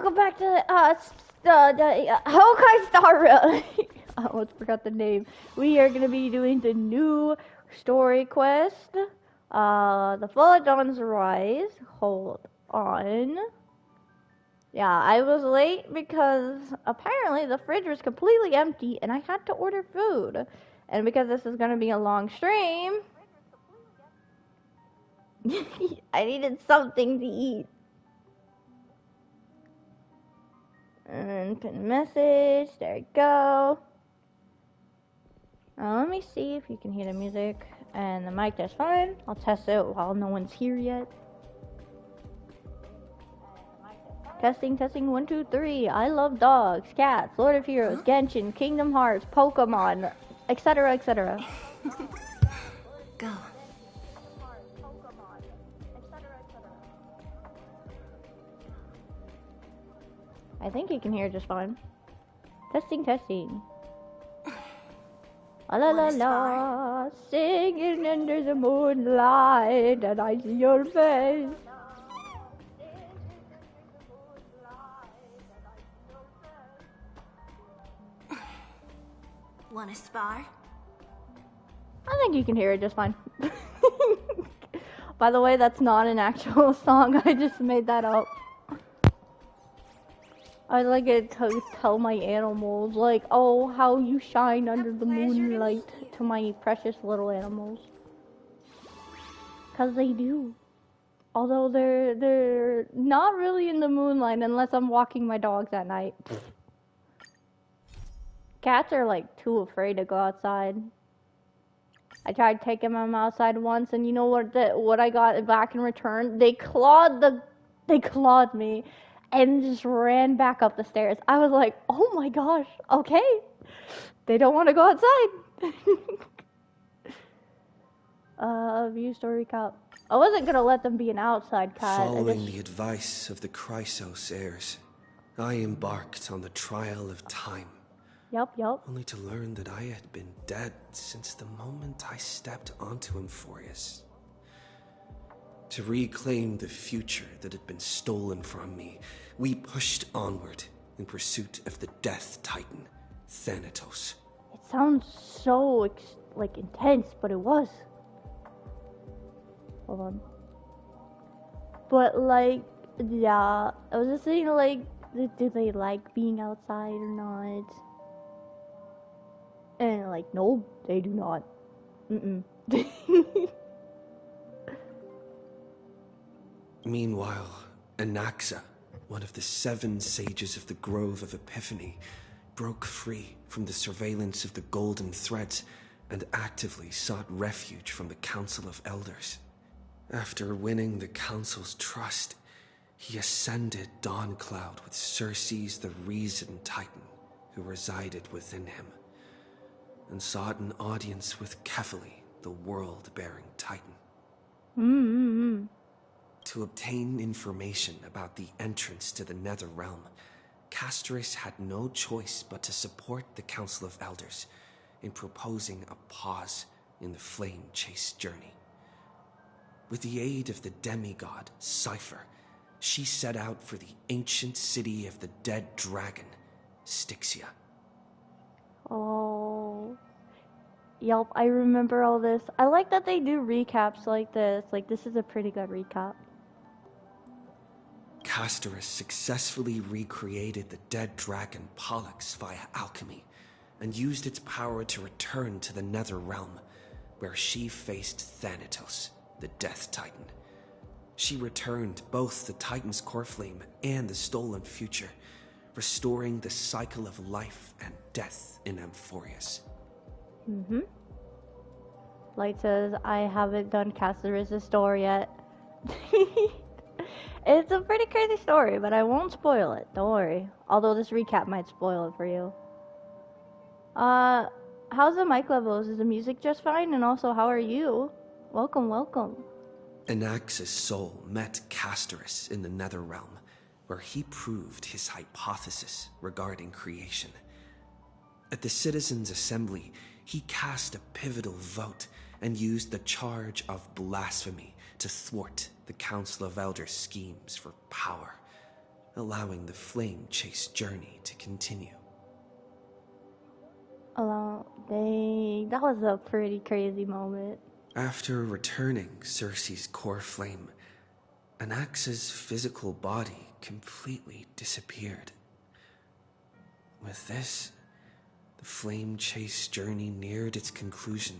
welcome back to the HONKAI STAR RAIL. I almost forgot the name. We are gonna be doing the new story quest. The Fall of Dawn's Rise. Hold on. Yeah, I was late because apparently the fridge was completely empty and I had to order food. And because this is gonna be a long stream, I needed something to eat. And pin a message, there you go. Let me see if you can hear the music. And the mic, that's fine. I'll test it while no one's here yet. Testing, testing, 1, 2, 3. I love dogs, cats, Lord of Heroes, Genshin, Kingdom Hearts, Pokemon, etc., etc. Go. I think you can hear just fine. Testing, testing. La la la la, singing under the moonlight, and I see your face. Wanna spar? I think you can hear it just fine. By the way, that's not an actual song, I just made that up. I like it to tell my animals, like, oh, how you shine under the moonlight to my precious little animals. Cause they do. Although they're not really in the moonlight unless I'm walking my dogs at night. Cats are like too afraid to go outside. I tried taking them outside once, and you know what I got back in return? They clawed me. And just ran back up the stairs. I was like, oh my gosh, okay. They don't want to go outside. View story recap. I wasn't going to let them be an outside cat. Following the advice of the Chrysos heirs, I embarked on the trial of time. Yup. Only to learn that I had been dead since the moment I stepped onto Emphorius. To reclaim the future that had been stolen from me, we pushed onward in pursuit of the Death Titan, Thanatos. It sounds so, intense, but it was. Hold on. But, yeah, I was just saying, do they like being outside or not? And, no, they do not. Meanwhile, Anaxa, one of the 7 sages of the Grove of Epiphany, broke free from the surveillance of the Golden Threads and actively sought refuge from the Council of Elders. After winning the Council's trust, he ascended Dawncloud with Circe's the Reason Titan, who resided within him, and sought an audience with Kefali, the World-Bearing Titan. To obtain information about the entrance to the Nether Realm, Castorus had no choice but to support the Council of Elders in proposing a pause in the flame chase journey. With the aid of the demigod, Cypher, she set out for the ancient city of the dead dragon, Styxia. Oh. Yup, I remember all this. I like that they do recaps like this. This is a pretty good recap. Castorus successfully recreated the dead dragon Pollux via alchemy, and used its power to return to the Nether Realm, where she faced Thanatos, the Death Titan. She returned both the Titan's core flame and the stolen future, restoring the cycle of life and death in Emphorius. Light says, I haven't done Castorus' story yet. It's a pretty crazy story, but I won't spoil it. Don't worry. Although this recap might spoil it for you. How's the mic levels? Is the music just fine? And also, how are you? Welcome, welcome. Anaxa's soul met Castorus in the Nether Realm, where he proved his hypothesis regarding creation. At the Citizens' Assembly, he cast a pivotal vote and used the charge of blasphemy to thwart the Council of Elders' schemes for power. allowing the flame chase journey to continue. Dang, that was a pretty crazy moment. After returning Cersei's core flame, Anaxa's physical body completely disappeared. With this, the flame chase journey neared its conclusion,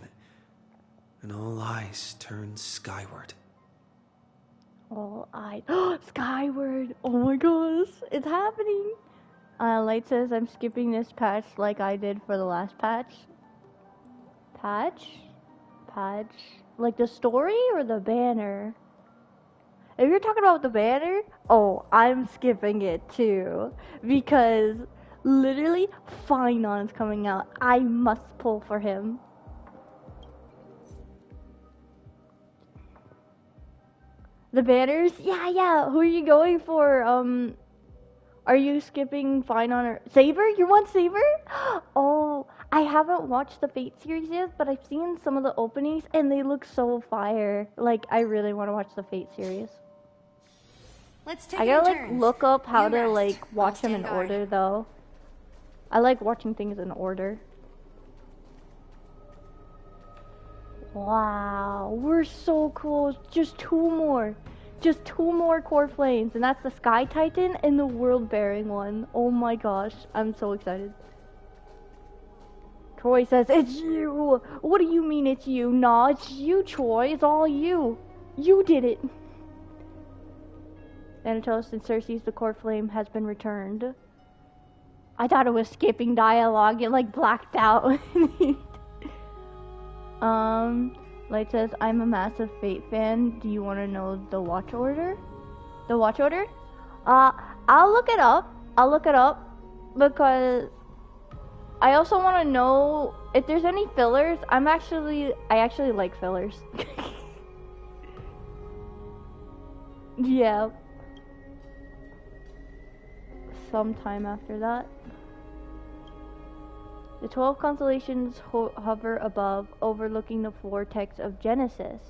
and all eyes turned skyward. All eyes skyward! Oh my gosh, it's happening! Light says I'm skipping this patch like I did for the last patch. Patch? Like the story or the banner? If you're talking about the banner, oh, I'm skipping it too. Because literally, Finon's coming out. I must pull for him. The banners? Yeah. Who are you going for? Are you skipping Finon or Saber? You want Saber? Oh, I haven't watched the Fate series yet, but I've seen some of the openings and they look so fire. Like, I really want to watch the Fate series. Let's take I gotta like look up how to like watch them in order though. I like watching things in order. Wow, we're so close. Just two more core flames, and that's the Sky Titan and the World Bearing one. Oh my gosh, I'm so excited. Troy says, it's you! What do you mean it's you? Nah, it's you, Troy. It's all you. You did it. Thanatos and Cersei's the core flame has been returned. I thought it was skipping dialogue. It like blacked out. Light says, I'm a massive Fate fan. Do you want to know the watch order? The watch order? I'll look it up. Because I also want to know if there's any fillers. I actually like fillers. Yeah. Sometime after that. The 12 constellations hover above, overlooking the vortex of Genesis.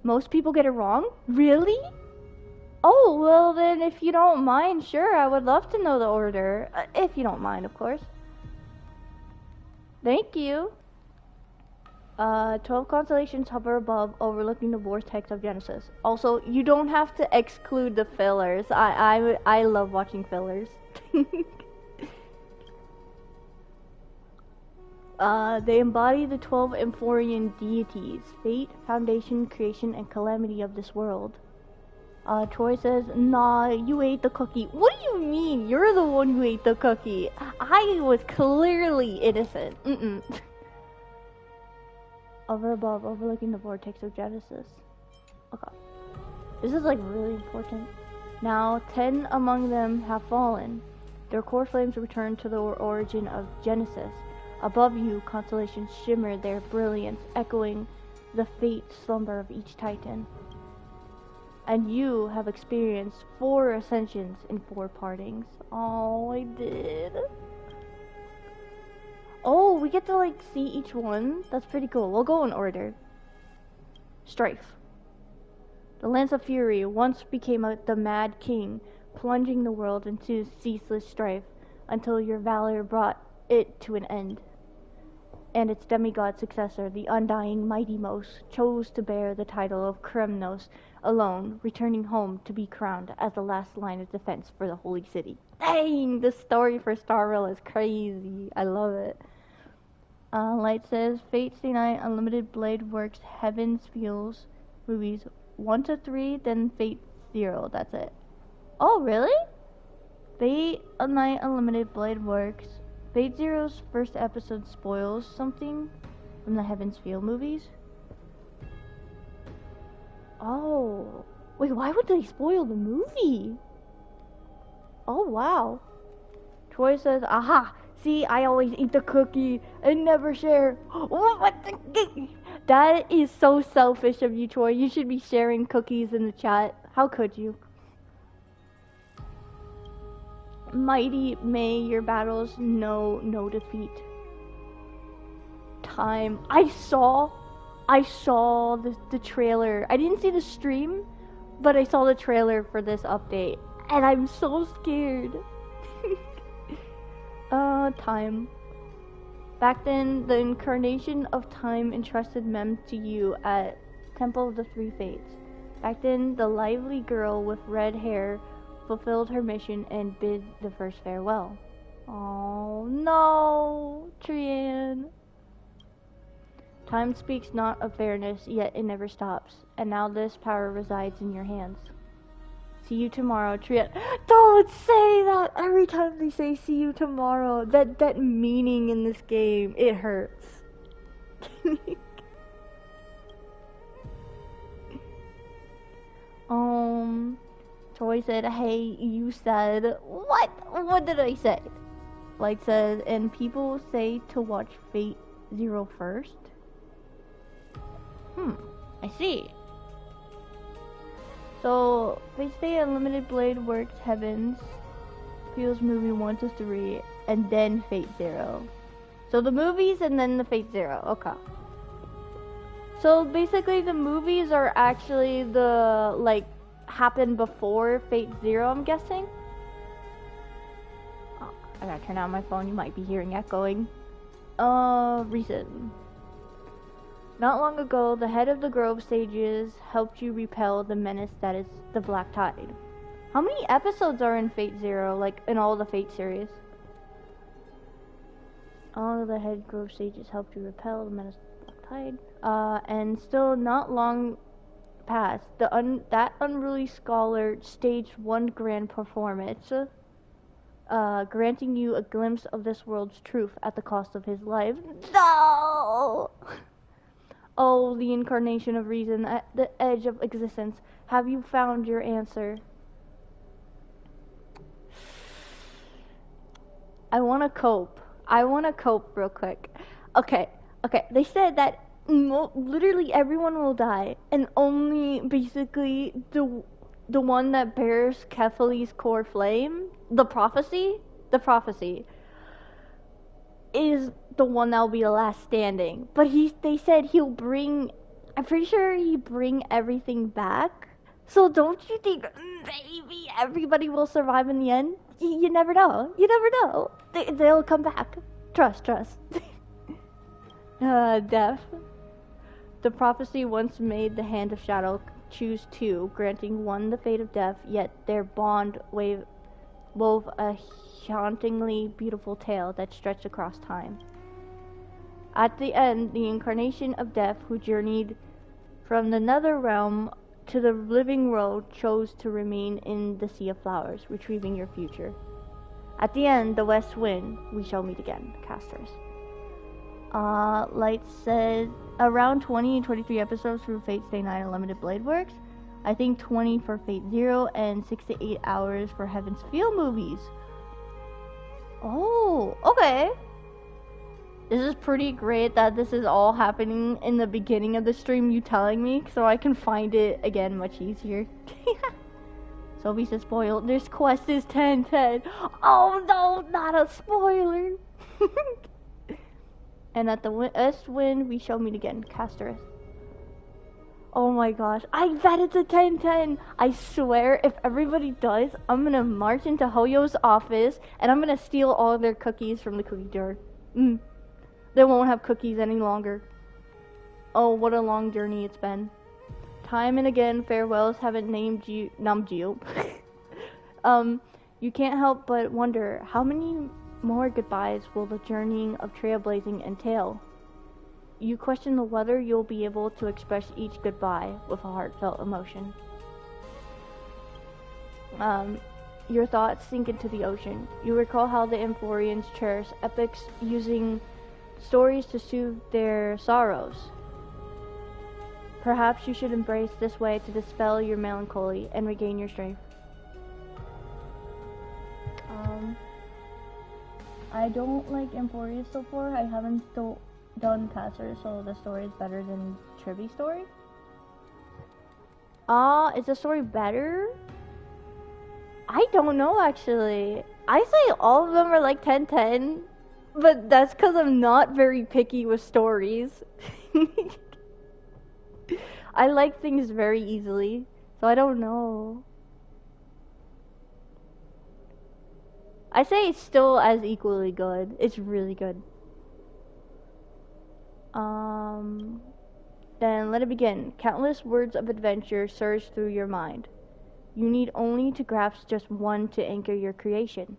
Most people get it wrong? Really? Oh, well then if you don't mind, sure, I would love to know the order. If you don't mind, of course. Thank you. 12 constellations hover above, overlooking the vortex of Genesis. Also, you don't have to exclude the fillers. I love watching fillers. They embody the 12 Amphorian deities, fate, foundation, creation, and calamity of this world. Troy says, nah, you ate the cookie. What do you mean? You're the one who ate the cookie. I was clearly innocent. Over above, overlooking the vortex of Genesis. Okay. This is like really important. Now, 10 among them have fallen. Their core flames return to the origin of Genesis. Above you, constellations shimmer their brilliance, echoing the fate slumber of each titan. And you have experienced 4 ascensions and 4 partings. Oh, I did. Oh, we get to like see each one. That's pretty cool. We'll go in order. Strife. The Lance of Fury once became the Mad King, plunging the world into ceaseless strife until your valor brought it to an end. And its demigod successor, the undying Mightymost, chose to bear the title of Kremnos alone, returning home to be crowned as the last line of defense for the Holy City. Dang! The story for Star Rail is crazy. I love it. Light says, Fate Stay Night Unlimited Blade Works Heaven's Fuels movies 1 to 3, then Fate 0. That's it. Oh, really? Fate Night Unlimited Blade Works. Fate Zero's first episode spoils something from the Heaven's Feel movies. Oh. Wait, why would they spoil the movie? Oh, wow. Troy says, aha! See, I always eat the cookie and never share. What the? That is so selfish of you, Troy. You should be sharing cookies in the chat. How could you? Mighty may your battles know no defeat. Time. I saw the trailer. I didn't see the stream, but I saw the trailer for this update. and I'm so scared. Time. Back then, the incarnation of time entrusted Mem to you at Temple of the Three Fates. Back then, the lively girl with red hair fulfilled her mission and bid the first farewell. Oh no, Trian. Time speaks not of fairness, yet it never stops. And now this power resides in your hands. See you tomorrow, Trian. Don't say that every time they say see you tomorrow. That meaning in this game, it hurts. Troy said, hey, you said, what? What did I say? Light says, and people say to watch Fate Zero first? I see. So, Fate Stay Unlimited Blade Works Heavens, Peel's movie 1 to 3, and then Fate Zero. So the movies and then the Fate Zero, okay. So basically the movies are actually the, like, happened before Fate Zero, I'm guessing? Oh, I gotta turn on my phone, you might be hearing echoing. Recent. Not long ago, the head of the Grove Sages helped you repel the menace that is the Black Tide. How many episodes are in Fate Zero, like, in all the Fate series? All of the head Grove Sages helped you repel the menace of the Black Tide. And still not long past, that unruly scholar staged one grand performance, granting you a glimpse of this world's truth at the cost of his life. No! Oh, the incarnation of reason, at the edge of existence, have you found your answer? I want to cope. Real quick. Okay, they said that literally everyone will die, and only basically the one that bears Kefali's core flame, the prophecy, is the one that will be the last standing. But they said he'll bring, I'm pretty sure he'll bring everything back. So don't you think maybe everybody will survive in the end? You never know. They'll come back. Trust. Death. The prophecy once made the hand of shadow choose two, granting one the fate of death, yet their bond wove a hauntingly beautiful tale that stretched across time. At the end, the incarnation of death, who journeyed from the nether realm to the living world, chose to remain in the sea of flowers, retrieving your future. At the end, the west wind, we shall meet again, casters. Light says around 20 and 23 episodes for Fate Stay Night Unlimited Blade Works. I think 20 for Fate Zero and 6 to 8 hours for Heaven's Feel movies. Oh, okay. This is pretty great that this is all happening in the beginning of the stream, you telling me, so I can find it again much easier. Sophie says spoiled. This quest is 10-10. Oh no, not a spoiler. And at the west wind, we shall meet again, Castereth. Oh my gosh, I bet it's a 10-10. I swear, if everybody does, I'm gonna march into Hoyo's office and I'm gonna steal all their cookies from the cookie jar. They won't have cookies any longer. Oh, what a long journey it's been. Time and again, farewells haven't numbed you. You can't help but wonder, how many more goodbyes will the journeying of trailblazing entail? You question whether you'll be able to express each goodbye with a heartfelt emotion. Your thoughts sink into the ocean. You recall how the Amphorians cherish epics, using stories to soothe their sorrows. Perhaps you should embrace this way to dispel your melancholy and regain your strength. I don't like Amphorians so far. I haven't done Passer, so the story is better than Trivi's story. Is the story better? I don't know, actually. I say all of them are like 10-10, but that's because I'm not very picky with stories. I like things very easily, so I don't know. I say it's still as equally good. It's really good. Then let it begin. Countless words of adventure surge through your mind. You need only to grasp just one to anchor your creation.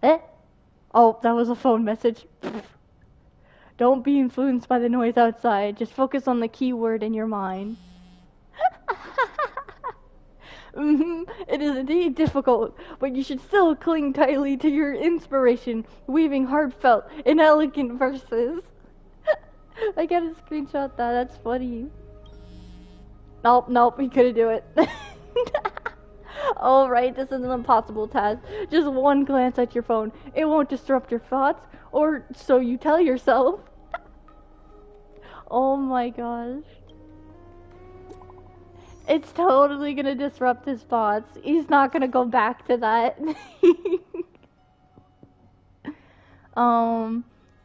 Eh? Oh, that was a phone message. Don't be influenced by the noise outside. Just focus on the key word in your mind. It is indeed difficult, but you should still cling tightly to your inspiration, weaving heartfelt and elegant verses. I gotta screenshot that, that's funny. Nope, he couldn't do it. Alright, this is an impossible task. Just one glance at your phone. It won't disrupt your thoughts, or so you tell yourself. Oh my gosh. It's totally gonna disrupt his thoughts. He's not gonna go back to that.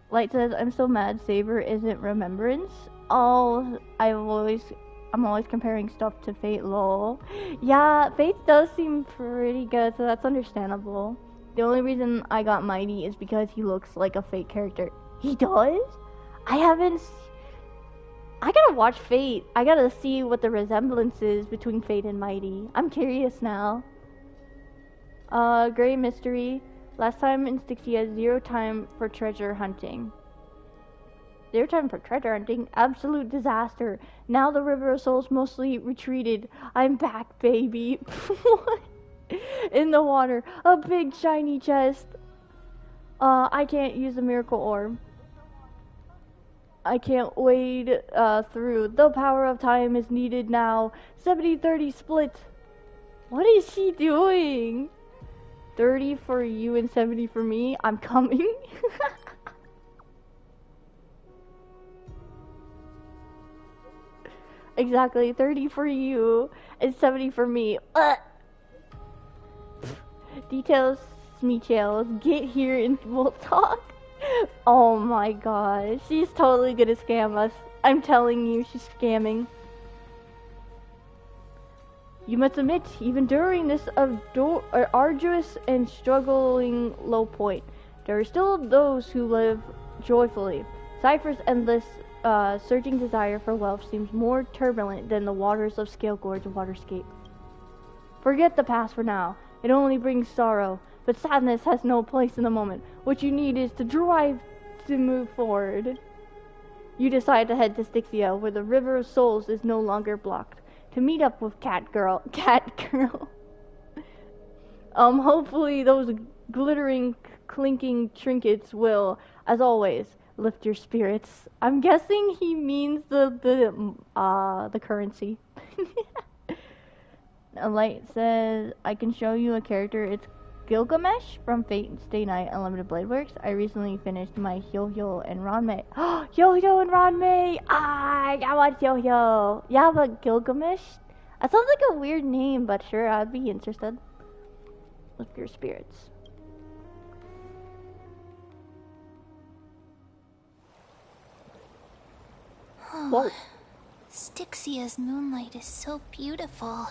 Light says, I'm so mad Saber isn't Remembrance. Oh, I'm always comparing stuff to Fate, lol. Yeah, Fate does seem pretty good, so that's understandable. The only reason I got Mighty is because he looks like a Fate character. He does? I gotta watch Fate. I gotta see what the resemblance is between Fate and Mighty. I'm curious now. Gray Mystery. Last time in Styxia, 0 time for treasure hunting. 0 time for treasure hunting? Absolute disaster. Now the River of Souls mostly retreated. I'm back, baby. What? In the water. A big shiny chest. I can't use the miracle orb. I can't wade through. The power of time is needed now. 70-30 split. What is she doing? 30 for you and 70 for me. I'm coming. Exactly. 30 for you and 70 for me. Details, Smeechales. Get here and we'll talk. Oh my gosh. She's totally gonna scam us. I'm telling you, she's scamming. You must admit, even during this arduous and struggling low point, there are still those who live joyfully. Cypher's endless, surging desire for wealth seems more turbulent than the waters of Scale Gorge waterscape. Forget the past for now. It only brings sorrow, but sadness has no place in the moment. What you need is to drive to move forward. You decide to head to Styxia, where the River of Souls is no longer blocked, to meet up with Cat Girl. Hopefully those glittering, clinking trinkets will, as always, lift your spirits. I'm guessing he means the currency. A light says, I can show you a character. It's Gilgamesh from Fate Stay Night Unlimited Blade Works. I recently finished my Hyo-Hyo and Ranmei. Hyo-Hyo and Ranmei! I want Hyo-Hyo! Yeah, but Gilgamesh? That sounds like a weird name, but sure, I'd be interested. Lift your spirits. Whoa. Styxia's moonlight is so beautiful.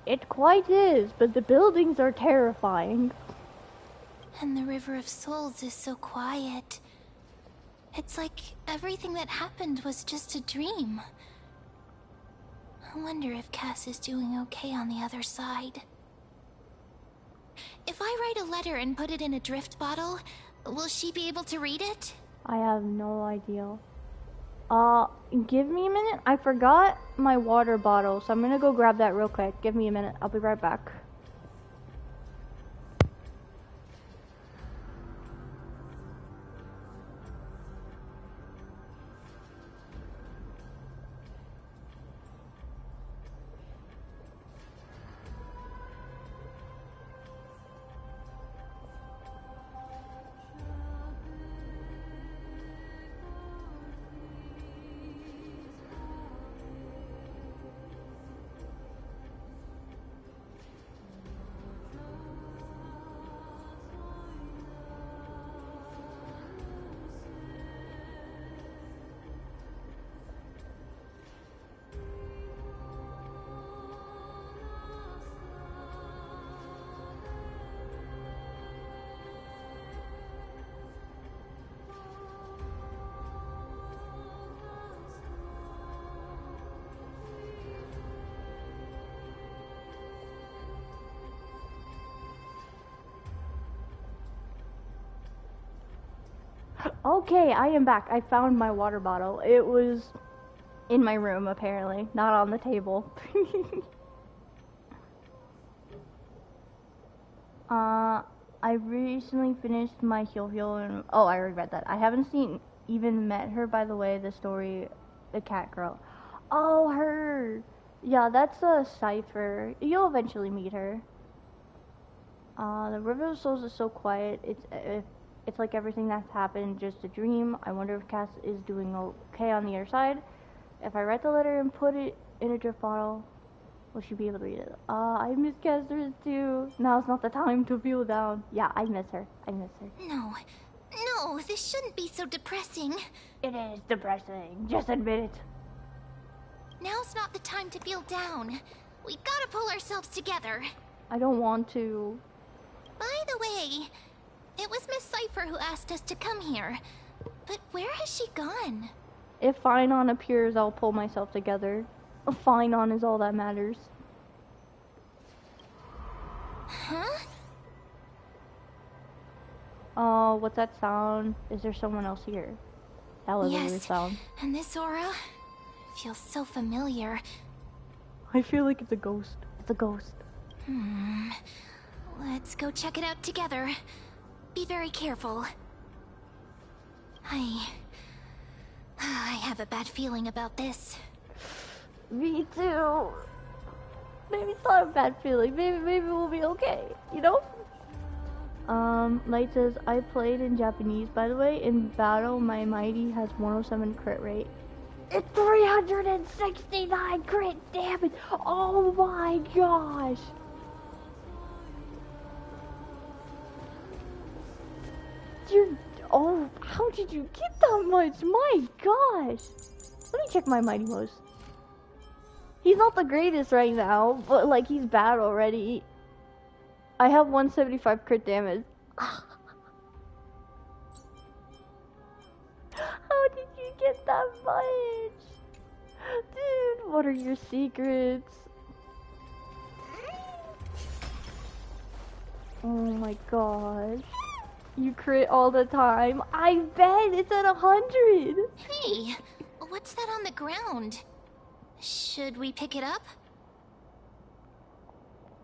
It quite is, but the buildings are terrifying. And the River of Souls is so quiet. It's like everything that happened was just a dream. I wonder if Cass is doing okay on the other side. If I write a letter and put it in a drift bottle, will she be able to read it? I have no idea. Give me a minute. I forgot my water bottle, so I'm gonna go grab that real quick. Give me a minute. I'll be right back. Okay, I am back. I found my water bottle. It was in my room, apparently. Not on the table. I recently finished my Heal and... Oh, I already read that. I haven't even met her, by the way, the story, the cat girl. Oh, her! Yeah, that's a cipher. You'll eventually meet her. The River of Souls is so quiet. It's like everything that's happened, just a dream. I wonder if Cass is doing okay on the other side. If I write the letter and put it in a drift bottle, will she be able to read it? I miss Cassandra too. Now's not the time to feel down. Yeah, I miss her. I miss her. No, this shouldn't be so depressing. It is depressing. Just admit it. Now's not the time to feel down. We gotta pull ourselves together. I don't want to. By the way, it was Miss Cipher who asked us to come here. But where has she gone? If Finon appears, I'll pull myself together. Finon is all that matters. Huh? Oh, what's that sound? Is there someone else here? That was a weird sound. And this aura feels so familiar. I feel like it's a ghost. It's a ghost. Let's go check it out together. Be very careful. I have a bad feeling about this. Me too. Maybe it's not a bad feeling. Maybe we'll be okay. You know? Light says, I played in Japanese, by the way. In battle, my mighty has 107 crit rate. It's 369 crit damage! Oh my gosh! Oh, how did you get that much? My gosh! Let me check my mighty most. He's not the greatest right now, but like he's bad already. I have 175 crit damage. How did you get that much? Dude, what are your secrets? Oh my gosh. You crit all the time. I bet it's at 100. Hey, what's that on the ground? Should we pick it up?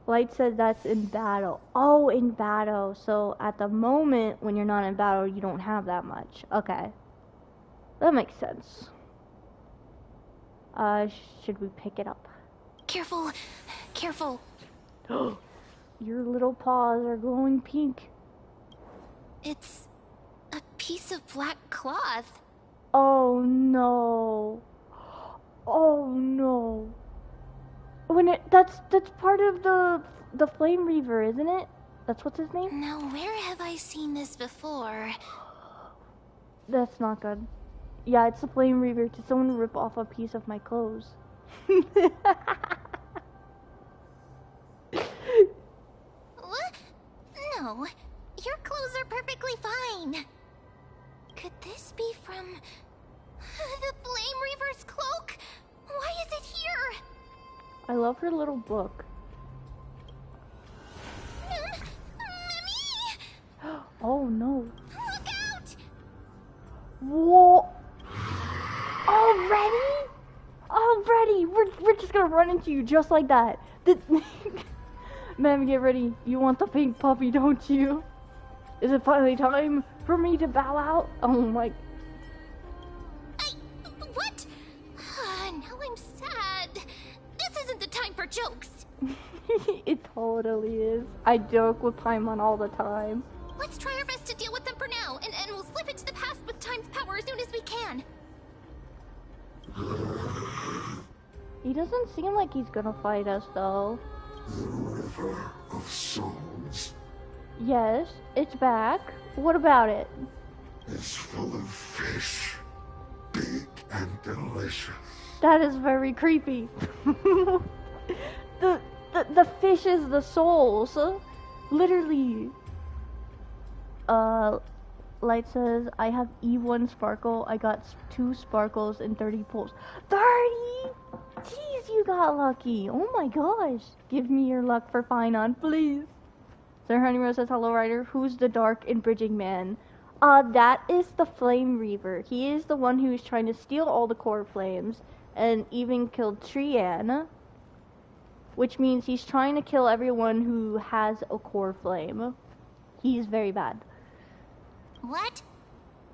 Light said that's in battle. Oh, in battle. So at the moment when you're not in battle, you don't have that much. Okay. That makes sense. Should we pick it up? Careful. Careful. Your little paws are glowing pink. It's a piece of black cloth. Oh no. Oh no. That's part of the Flame Reaver, isn't it? That's what's his name? Now where have I seen this before? That's not good. Yeah, it's the Flame Reaver. Did someone rip off a piece of my clothes? What? No, your clothes are perfectly fine. Could this be from the Flame Reaver's cloak? Why is it here? I love her little book. Mummy! Oh no. Look out! Whoa! Already? Already? We're just gonna run into you just like that. Ma'am, get ready. You want the pink puppy, don't you? Is it finally time for me to bow out? Oh my... What? Now I'm sad. This isn't the time for jokes. It totally is. I joke with Paimon all the time. Let's try our best to deal with them for now, and we'll slip into the past with time's power as soon as we can. He doesn't seem like he's gonna fight us, though. The River of Souls Yes, it's back. What about it? is full of fish, big and delicious. That is very creepy. the fish is the souls. Literally. Light says, I have E1 sparkle. I got 2 sparkles and 30 pulls. 30? Jeez, you got lucky. Oh my gosh. Give me your luck for Finon, please. Sir Honeyrose says, hello, Ryder. Who's the dark and bridging man? That is the Flame Reaver. He is the one who's trying to steal all the core flames and even killed Trian, which means he's trying to kill everyone who has a core flame. He's very bad. What?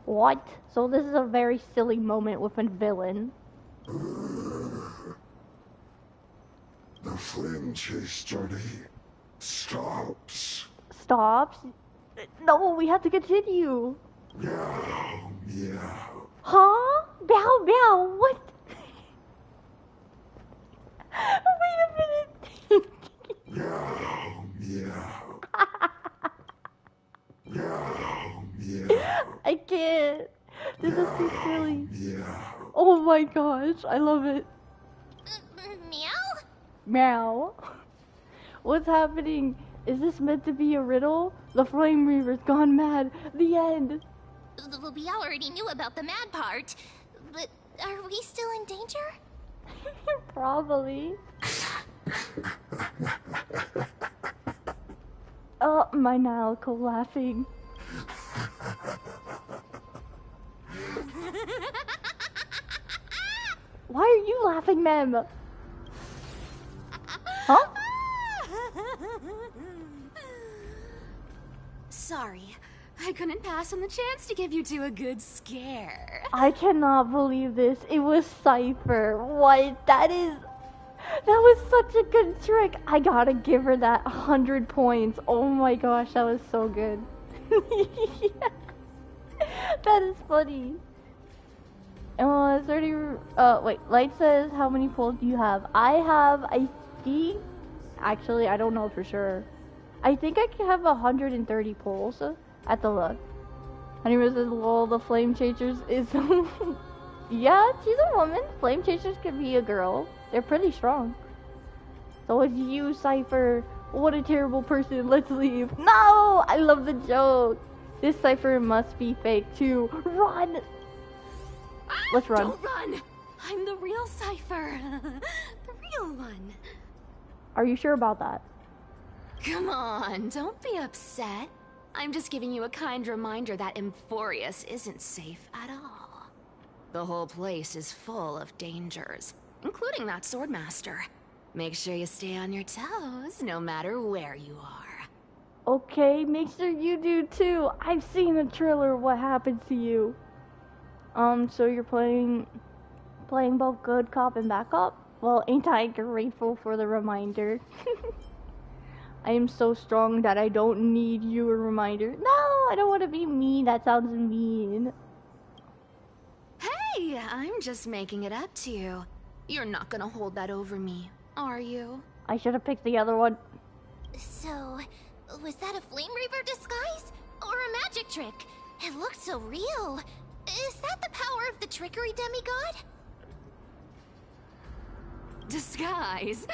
What? So this is a very silly moment with a villain. The flame chase journey stops. Stops? No, we have to continue. Meow, meow. Huh? Meow, meow, what? Wait a minute. Meow, meow. Meow, meow. I can't. This is too silly. Meow. Oh my gosh, I love it. Meow? Meow. What's happening? Is this meant to be a riddle? The Flame Reaver's gone mad. The end. We already knew about the mad part, but are we still in danger? Probably. Oh, my Naoko laughing. Why are you laughing, ma'am? Huh? Sorry, I couldn't pass on the chance to give you two a good scare. I cannot believe this. It was Cypher. What? That was such a good trick. I gotta give her that 100 points. Oh my gosh, that was so good. That is funny. Is there any, wait, Light says, how many pulls do you have? I think, actually, I don't know for sure. I think I can have 130 pulls at the look. Honeymoon says, well, the Flame Chasers is, yeah, she's a woman. Flame Chasers can be a girl. They're pretty strong. So it's you, Cypher. What a terrible person. Let's leave. No! I love the joke. This Cypher must be fake too. Run! Let's run. Don't run! I'm the real Cypher. The real one. Are you sure about that? Come on, don't be upset. I'm just giving you a kind reminder that Emphorius isn't safe at all. The whole place is full of dangers, including that Swordmaster. Make sure you stay on your toes, no matter where you are. Okay, make sure you do too. I've seen the trailer of what happened to you. So you're playing both good cop and bad cop? Well, ain't I grateful for the reminder? I am so strong that I don't need you a reminder. No, I don't want to be mean. That sounds mean. Hey, I'm just making it up to you. You're not gonna hold that over me, are you? I should have picked the other one. So, was that a Flame Reaver disguise? Or a magic trick? It looked so real. Is that the power of the trickery demigod? Disguise?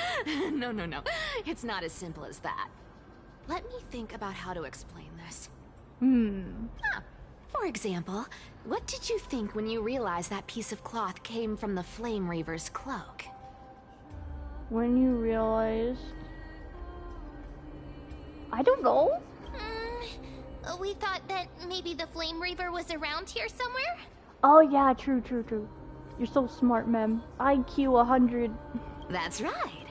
No. It's not as simple as that. Let me think about how to explain this. For example, what did you think when you realized that piece of cloth came from the Flame Reaver's cloak? When you realized... I don't know. We thought that maybe the Flame Reaver was around here somewhere? Oh yeah, true. You're so smart, ma'am. IQ 100. That's right.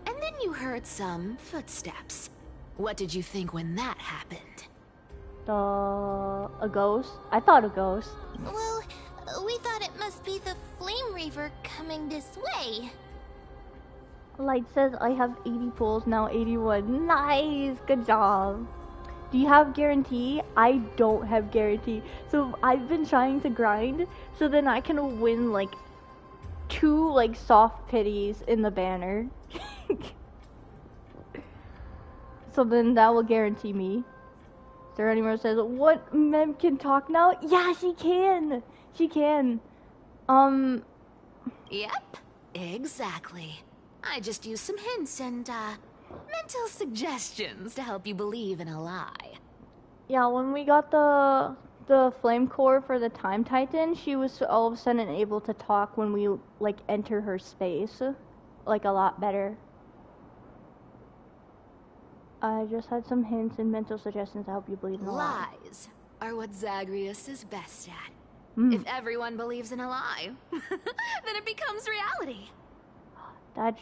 And then you heard some footsteps. What did you think when that happened? A ghost? I thought a ghost. Well, we thought it must be the Flame Reaver coming this way. Light says I have 80 pulls, now 81. Nice, good job. Do you have guarantee? I don't have guarantee. So I've been trying to grind so then I can win like 2 like soft pities in the banner. So then that will guarantee me. Sarah Anymore says, what, Mem can talk now? Yeah, she can. She can. Yep, exactly. I just used some hints and, mental suggestions to help you believe in a lie. Yeah, when we got the flame core for the Time Titan, she was all of a sudden able to talk when we, like, enter her space. Like, a lot better. I just had some hints and mental suggestions to help you believe in a lie. Lies. are what Zagreus is best at. Hmm. If everyone believes in a lie, then it becomes reality. That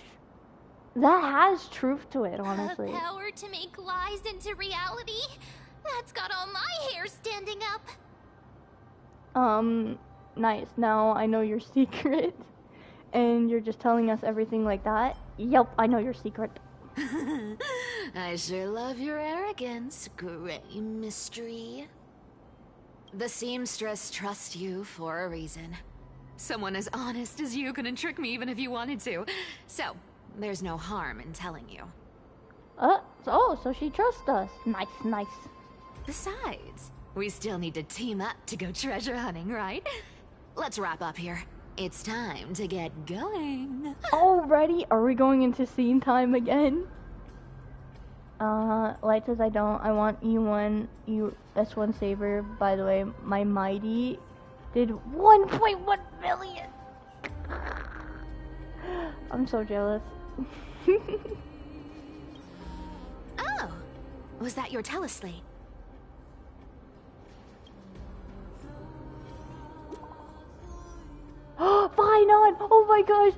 has truth to it, honestly. The power to make lies into reality? That's got all my hair standing up. Nice. Now I know your secret. And you're just telling us everything like that? Yep, I know your secret. I sure love your arrogance, Gray Mystery. The seamstress trusts you for a reason. Someone as honest as you couldn't trick me even if you wanted to. So, there's no harm in telling you. So she trusts us. Nice, nice. Besides, we still need to team up to go treasure hunting, right? Let's wrap up here. It's time to get going. Already? Are we going into scene time again? Light says I don't. I want E1, S1 Saber. By the way, my Mighty did 1.1 million. I'm so jealous. Oh, was that your teleslate? Finon! Oh my gosh!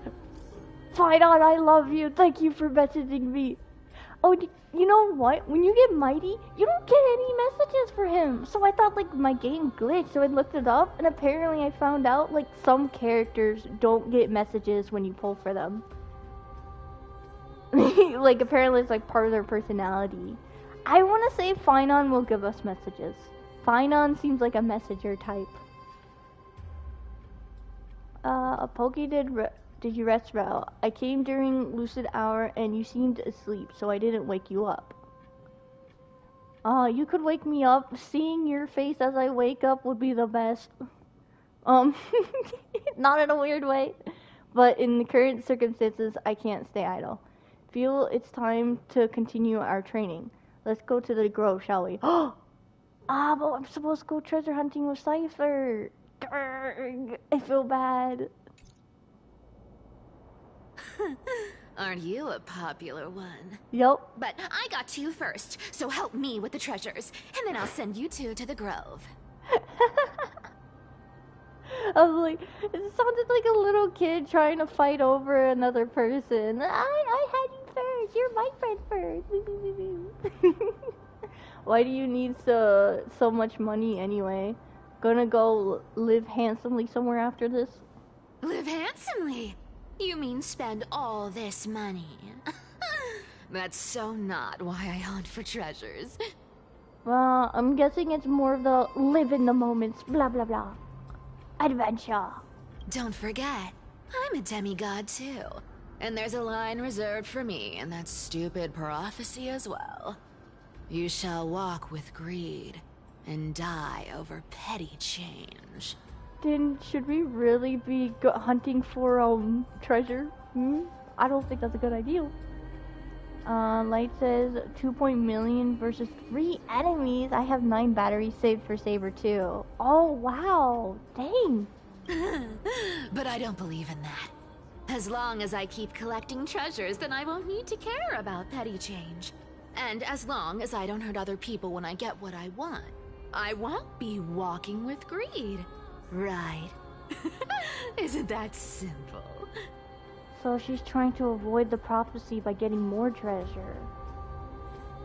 Finon, I love you. Thank you for messaging me. Oh, you know what? When you get Mighty, you don't get any messages for him. So I thought like my game glitched, so I looked it up, and apparently I found out like some characters don't get messages when you pull for them. Like apparently it's like part of their personality. I want to say Finon will give us messages. Finon seems like a messenger type. Pokey, did you rest well? I came during lucid hour and you seemed asleep, so I didn't wake you up. You could wake me up. Seeing your face as I wake up would be the best. Not in a weird way, but in the current circumstances, I can't stay idle. Feel it's time to continue our training. Let's go to the grove, shall we? But I'm supposed to go treasure hunting with Cypher. Darn, I feel bad. Aren't you a popular one? Yep. But I got to first, so help me with the treasures, and then I'll send you two to the grove. I was like, it sounded like a little kid trying to fight over another person. I had you first. You're my friend first. Why do you need so much money anyway? Gonna go live handsomely somewhere after this? Live handsomely? You mean spend all this money? That's so not why I hunt for treasures. Well, I'm guessing it's more of the live in the moments, blah blah blah. Adventure. Don't forget, I'm a demigod too. And there's a line reserved for me in that stupid prophecy as well. You shall walk with greed and die over petty change. Then should we really be hunting for treasure? I don't think that's a good idea. Light says 2 million versus 3 enemies. I have 9 batteries saved for Saber too. Oh wow, dang. But I don't believe in that. As long as I keep collecting treasures, then I won't need to care about petty change. And as long as I don't hurt other people when I get what I want, I won't be walking with greed. Right. Isn't that simple? So she's trying to avoid the prophecy by getting more treasure.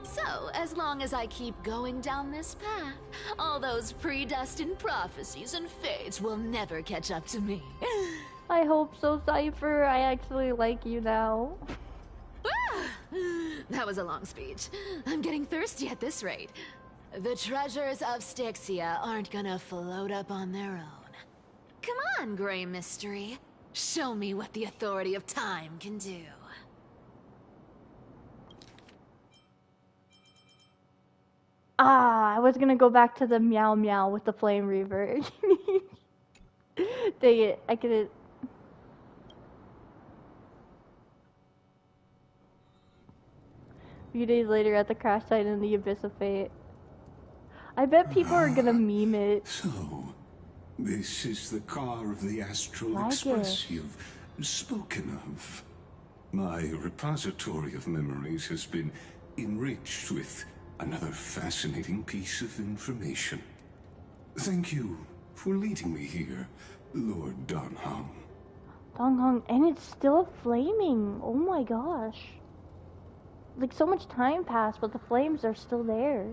So, as long as I keep going down this path, all those predestined prophecies and fates will never catch up to me. I hope so, Cypher. I actually like you now. That was a long speech. I'm getting thirsty at this rate. The treasures of Styxia aren't gonna float up on their own. Come on, Gray Mystery. Show me what the authority of time can do. I was gonna go back to the meow meow with the flame reaver. Dang it, I couldn't. A few days later at the crash site in the Abyss of Fate. I bet people are gonna meme it. So, this is the car of the Astral Like Express you've spoken of. My repository of memories has been enriched with another fascinating piece of information. Thank you for leading me here, Lord Donghong. Donghong, and it's still flaming. Oh my gosh. Like, so much time passed, but the flames are still there.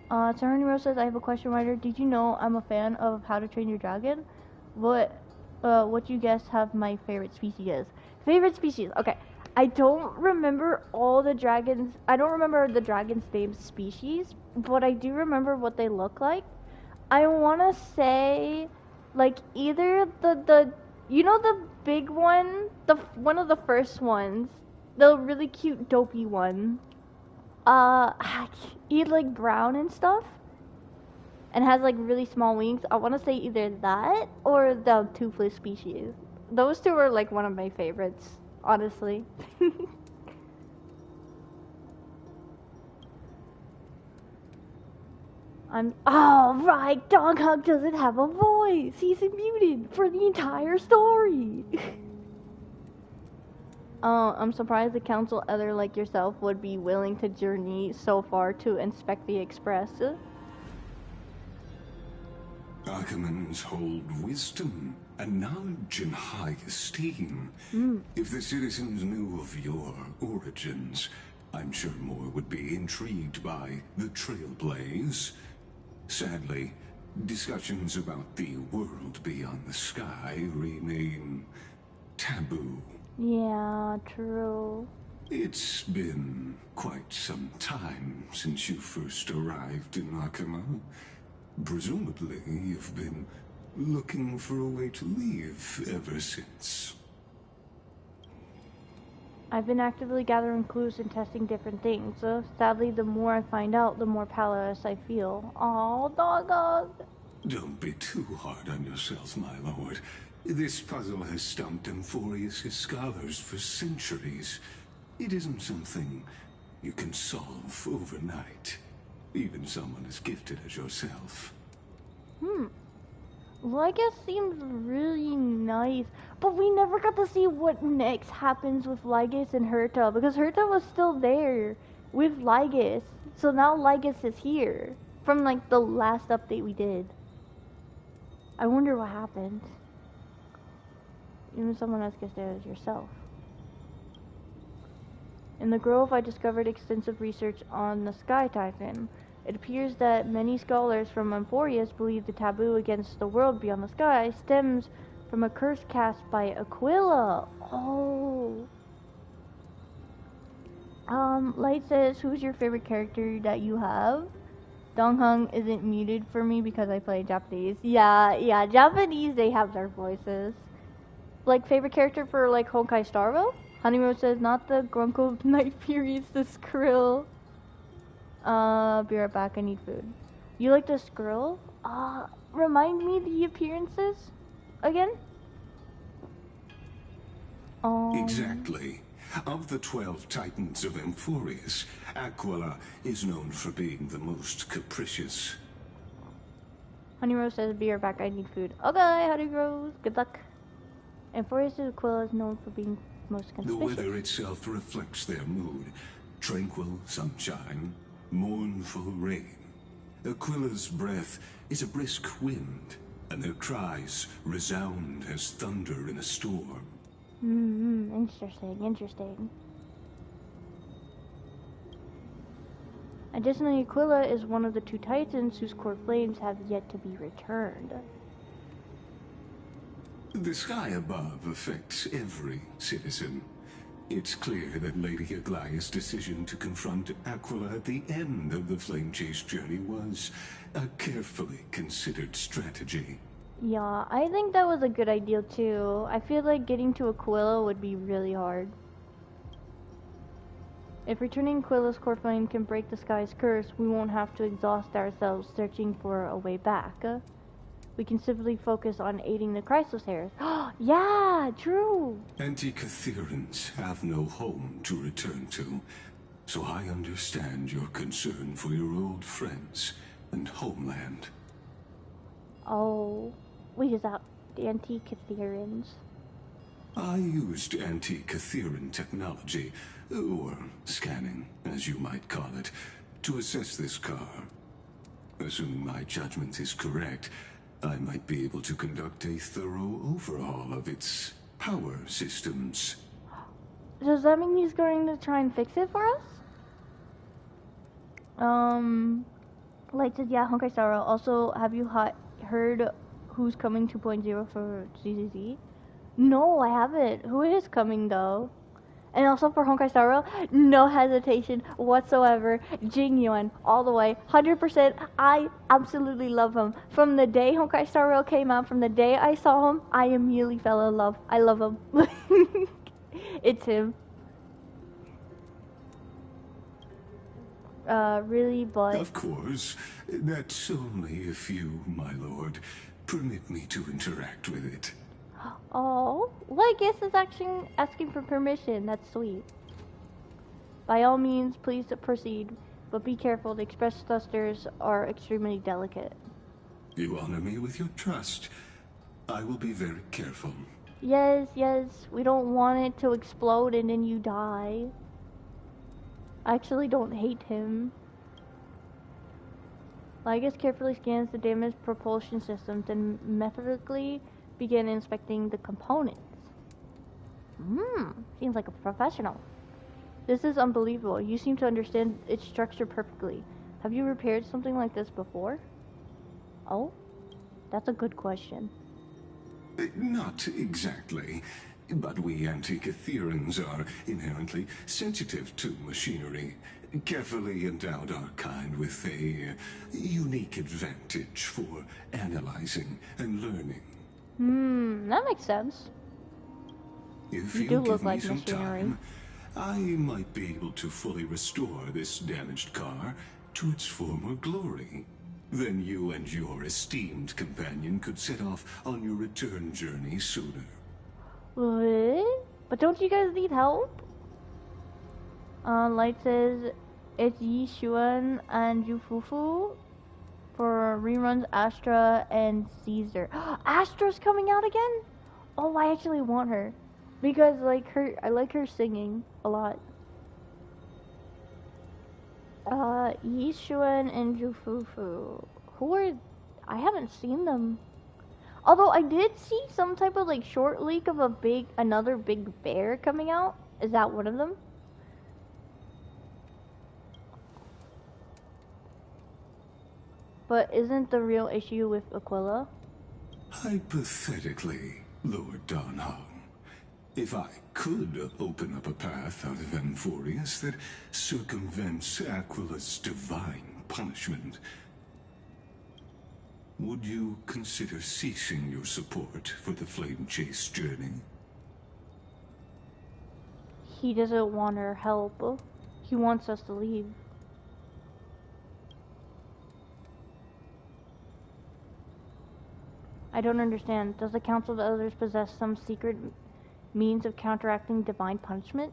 Sarah Rose says, I have a question, writer. Did you know I'm a fan of How to Train Your Dragon? What you guess have my favorite species is? Favorite species? Okay. I don't remember all the dragons. I don't remember the dragon's named species, but I do remember what they look like. I want to say, like, either the you know the big one, one of the first ones, the really cute dopey one. He's like brown and stuff, and has like really small wings. I want to say either that or the toothless species. Those two are like one of my favorites, honestly. Oh right, Donghong doesn't have a voice. He's muted for the entire story. I'm surprised the council other like yourself would be willing to journey so far to inspect the express. Ackermans hold wisdom and knowledge in high esteem. If the citizens knew of your origins, I'm sure more would be intrigued by the trailblaze. Sadly, discussions about the world beyond the sky remain taboo. Yeah, true. It's been quite some time since you first arrived in Akama. Presumably, you've been looking for a way to leave ever since. I've been actively gathering clues and testing different things. Sadly, the more I find out, the more powerless I feel. Oh, Donghong. Don't be too hard on yourself, my lord. This puzzle has stumped Amphorius' scholars for centuries. It isn't something you can solve overnight. Even someone as gifted as yourself. Lygus seems really nice, but we never got to see what next happens with Lygus and Herta, because Herta was still there with Lygus. So now Lygus is here, from like the last update we did. I wonder what happened. Even someone as gifted as yourself. In the Grove, I discovered extensive research on the Sky Titan. It appears that many scholars from Amphorius believe the taboo against the world beyond the sky stems from a curse cast by Aquila. Oh. Light says, who's your favorite character that you have? Donghong isn't muted for me because I play Japanese. Yeah, Japanese, they have their voices. Like, favorite character for, like, Honkai Star Rail? Honeyroad says, not the Grunkle of Night Fury, it's the Skrill. Be right back, I need food. You like the Skrill? Remind me the appearances again? Exactly. Of the 12 titans of Amphorius, Aquila is known for being the most capricious. Honeyrose says, be right back, I need food. Okay, Honeyrose, good luck. Amphorius' Aquila is known for being most conspicuous. The weather itself reflects their mood. Tranquil sunshine, mournful rain. Aquila's breath is a brisk wind, and their cries resound as thunder in a storm. Interesting. Additionally, Aquila is one of the 2 titans whose core flames have yet to be returned. The sky above affects every citizen. It's clear that Lady Aglaya's decision to confront Aquila at the end of the Flame Chase journey was a carefully considered strategy. Yeah, I think that was a good idea too. I feel like getting to Aquila would be really hard. If returning Aquila's core flame can break the sky's curse, we won't have to exhaust ourselves searching for a way back. We can simply focus on aiding the Chrysosairs. Yeah, true! Anti-Catherians have no home to return to, so I understand your concern for your old friends and homeland. Oh, wait, is that the Anti-Catherians? I used anti-Catherian technology, or scanning, as you might call it, to assess this car. Assuming my judgment is correct, I might be able to conduct a thorough overhaul of its power systems. Does that mean he's going to try and fix it for us? Light says, yeah, Honkai Star Rail. Also, have you heard who's coming 2.0 for ZZZ? No, I haven't. Who is coming, though? And also for Honkai Star Rail, no hesitation whatsoever. Jing Yuan, all the way, 100%. I absolutely love him. From the day Honkai Star Rail came out, from the day I saw him, I immediately fell in love. I love him. It's him. Really, but... Of course. That's only if you, my lord, permit me to interact with it. Oh, well, I guess it's actually asking for permission. That's sweet. By all means, please proceed. But be careful, the express thrusters are extremely delicate. You honor me with your trust. I will be very careful. Yes, yes. We don't want it to explode and then you die. I actually don't hate him. Lygus carefully scans the damaged propulsion systems and methodically begin inspecting the components. Seems like a professional. This is unbelievable. You seem to understand its structure perfectly. Have you repaired something like this before? Oh, that's a good question. Not exactly. But we antique Ethereans are inherently sensitive to machinery. Carefully endowed our kind with a unique advantage for analyzing and learning. That makes sense. If You you do give look me like some machinery. time, I might be able to fully restore this damaged car to its former glory. Then you and your esteemed companion could set off on your return journey sooner. What? But don't you guys need help? Light says it's Yi Xuan and Yufufu for reruns Astra and Caesar. Astra's coming out again? Oh, I actually want her. Because I like her singing a lot. Yi Xuan and Yufufu. Who are... I haven't seen them. Although I did see some type of short leak of another big bear coming out. Is that one of them? But isn't the real issue with Aquila? Hypothetically, Lord Donholm, if I could open up a path out of Amphorius that circumvents Aquila's divine punishment, would you consider ceasing your support for the Flame Chase journey? He doesn't want our help. He wants us to leave. I don't understand. Does the Council of Elders possess some secret means of counteracting divine punishment?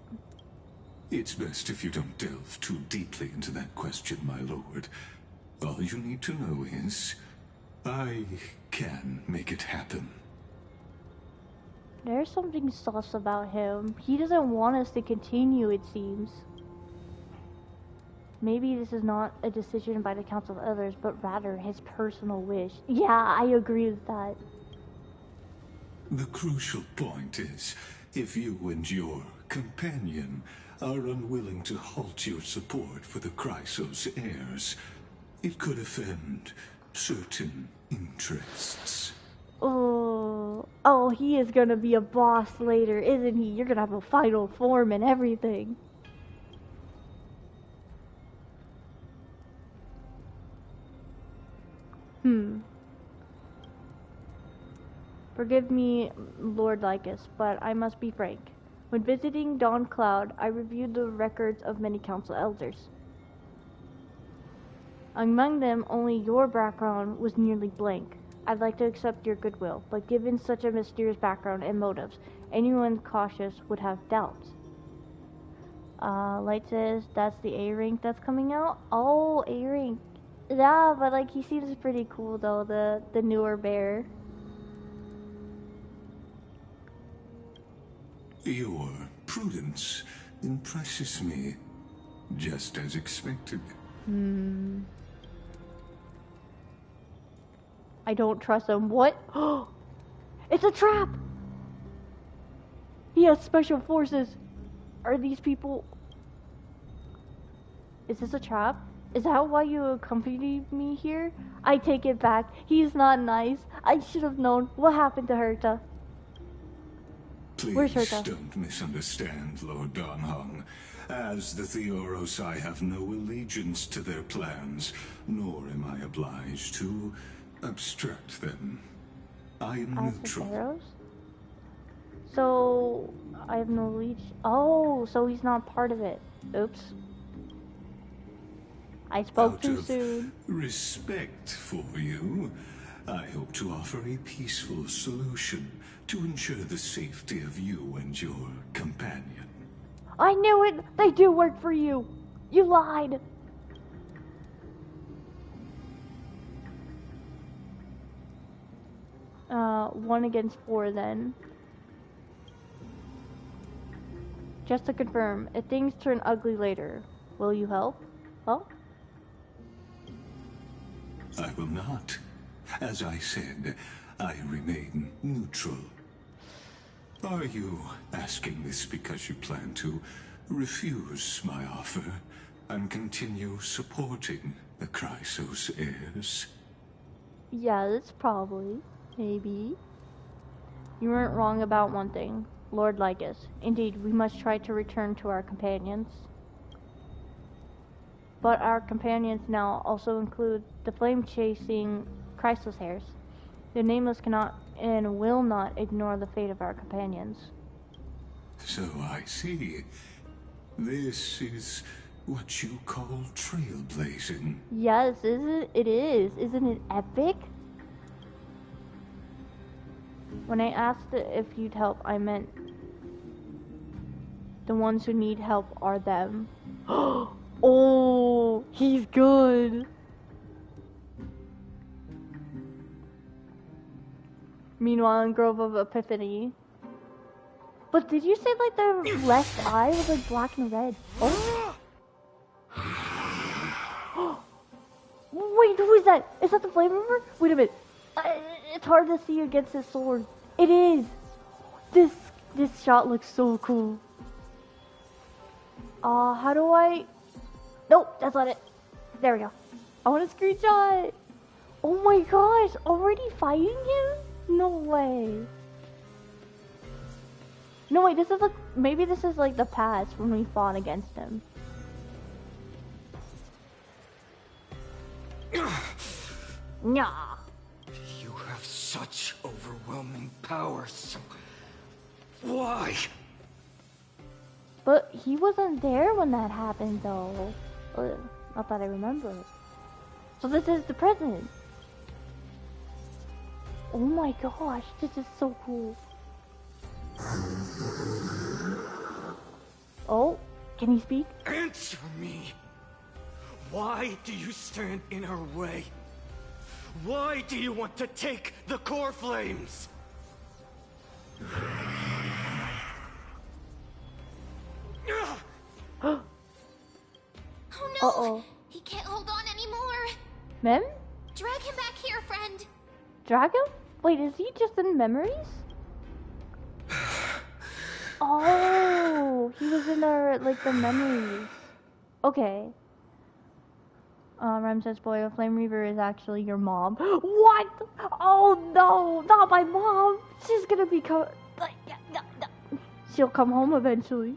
It's best if you don't delve too deeply into that question, my lord. All you need to know is, I can make it happen. There's something sus about him. He doesn't want us to continue, it seems. Maybe this is not a decision by the Council of Elders, but rather his personal wish. Yeah, I agree with that. The crucial point is, if you and your companion are unwilling to halt your support for the Chrysos heirs, it could offend certain interests. Oh, he is gonna be a boss later, isn't he? You're gonna have a final form and everything. Forgive me, Lord Lycus, but I must be frank. When visiting Dawn Cloud, I reviewed the records of many council elders. Among them, only your background was nearly blank. I'd like to accept your goodwill, but given such a mysterious background and motives, anyone cautious would have doubts. Light says that's the A rank that's coming out. Oh, A rank. Yeah, but he seems pretty cool though, the newer bear. Your prudence impresses me, just as expected. I don't trust him. What? It's a trap! He has special forces. Are these people... Is this a trap? Is that why you accompanied me here? I take it back. He's not nice. I should have known. What happened to Herta? Where's Please Herta? don't misunderstand, Lord Donhong. As the Theoros, I have no allegiance to their plans, nor am I obliged to obstruct them. I am As the neutral. Theros? So, I have no leech. Oh, so he's not part of it. Oops. I spoke Out too of soon. respect for you, I hope to offer a peaceful solution to ensure the safety of you and your companion. I knew it! They do work for you! You lied! 1 against 4 then. Just to confirm, if things turn ugly later, will you help? Oh? I will not. As I said, I remain neutral. Are you asking this because you plan to refuse my offer and continue supporting the Chrysos heirs? Yeah, that's probably. Maybe. You weren't wrong about one thing, Lord Lycus. Indeed, we must try to return to our companions. But our companions now also include the flame-chasing Chrysos heirs. The Nameless cannot and will not ignore the fate of our companions. So I see. This is what you call trailblazing. Yes, it is. Isn't it epic? When I asked if you'd help, I meant the ones who need help are them. Oh, he's good. Meanwhile, in Grove of Epiphany. But did you say like the left eye was like black and red? Oh. Wait, who is that? Is that the Flame Reaver? Wait a minute. It's hard to see against his sword. It is. This shot looks so cool. How do I? Nope, that's not it. There we go. I want a screenshot. Oh my gosh, already fighting him? No way. No wait, this is like, maybe this is like the past when we fought against him. Nah. You have such overwhelming power, so why? But he wasn't there when that happened though. Not that I remember. So this is the present. Oh my gosh, this is so cool. Oh, can he speak? Answer me! Why do you stand in her way? Why do you want to take the core flames? Oh no! Uh-oh. He can't hold on anymore. Mem? Drag him back here, friend. Drag him? Wait, is he just in memories? Oh, he was in our, like, the memories. Okay. Rem says, boy, a Flame Reaver is actually your mom. What? Oh no, not my mom. She's gonna become, like, she'll come home eventually.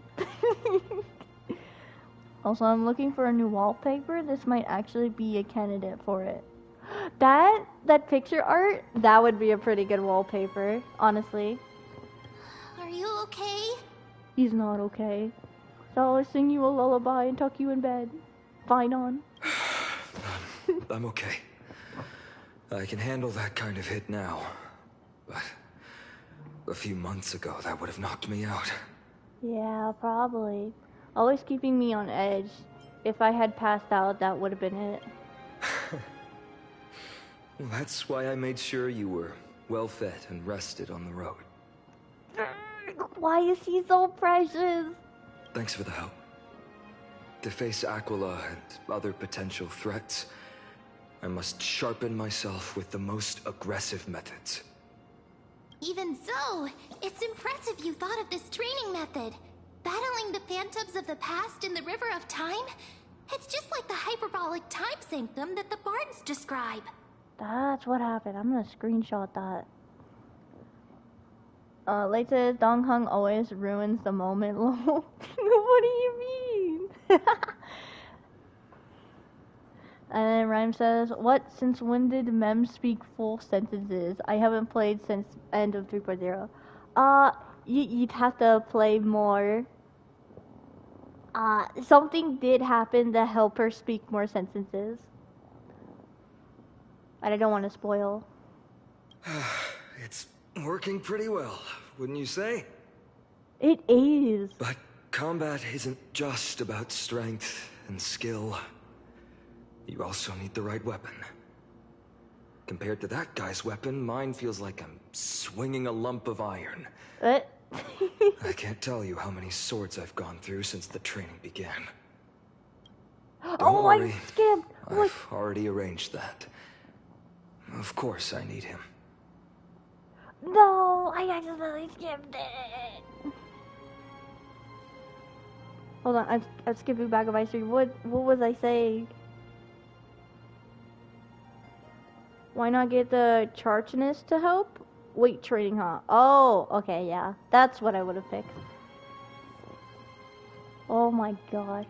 Also, I'm looking for a new wallpaper. This might actually be a candidate for it. That picture art, that would be a pretty good wallpaper, honestly. Are you okay? He's not okay. So I'll sing you a lullaby and tuck you in bed. Fine on. I'm okay. I can handle that kind of hit now. But a few months ago, that would have knocked me out. Yeah, probably. Always keeping me on edge. If I had passed out, that would have been it. Well, that's why I made sure you were well fed and rested on the road. Why is he so precious? Thanks for the help. To face Aquila and other potential threats, I must sharpen myself with the most aggressive methods. Even so, it's impressive you thought of this training method. Battling the phantoms of the past in the River of Time? It's just like the hyperbolic time sanctum that the bards describe. That's what happened. I'm gonna screenshot that. Light says, Dongheng always ruins the moment. What do you mean? And then Rhyme says, what? Since when did Mem speak full sentences? I haven't played since end of 3.0. You'd have to play more. Something did happen to help her speak more sentences. But I don't want to spoil. It's working pretty well, wouldn't you say? It is. But combat isn't just about strength and skill. You also need the right weapon. Compared to that guy's weapon, mine feels like I'm swinging a lump of iron. What? I can't tell you how many swords I've gone through since the training began. Don't worry. I skipped. I've already arranged that. Of course I need him. No, I accidentally skipped it. Hold on, I'm skipping back of my stream. What was I saying? Why not get the Charchinist to help? Weight training, huh? Oh, okay, yeah. That's what I would have picked. Oh my god.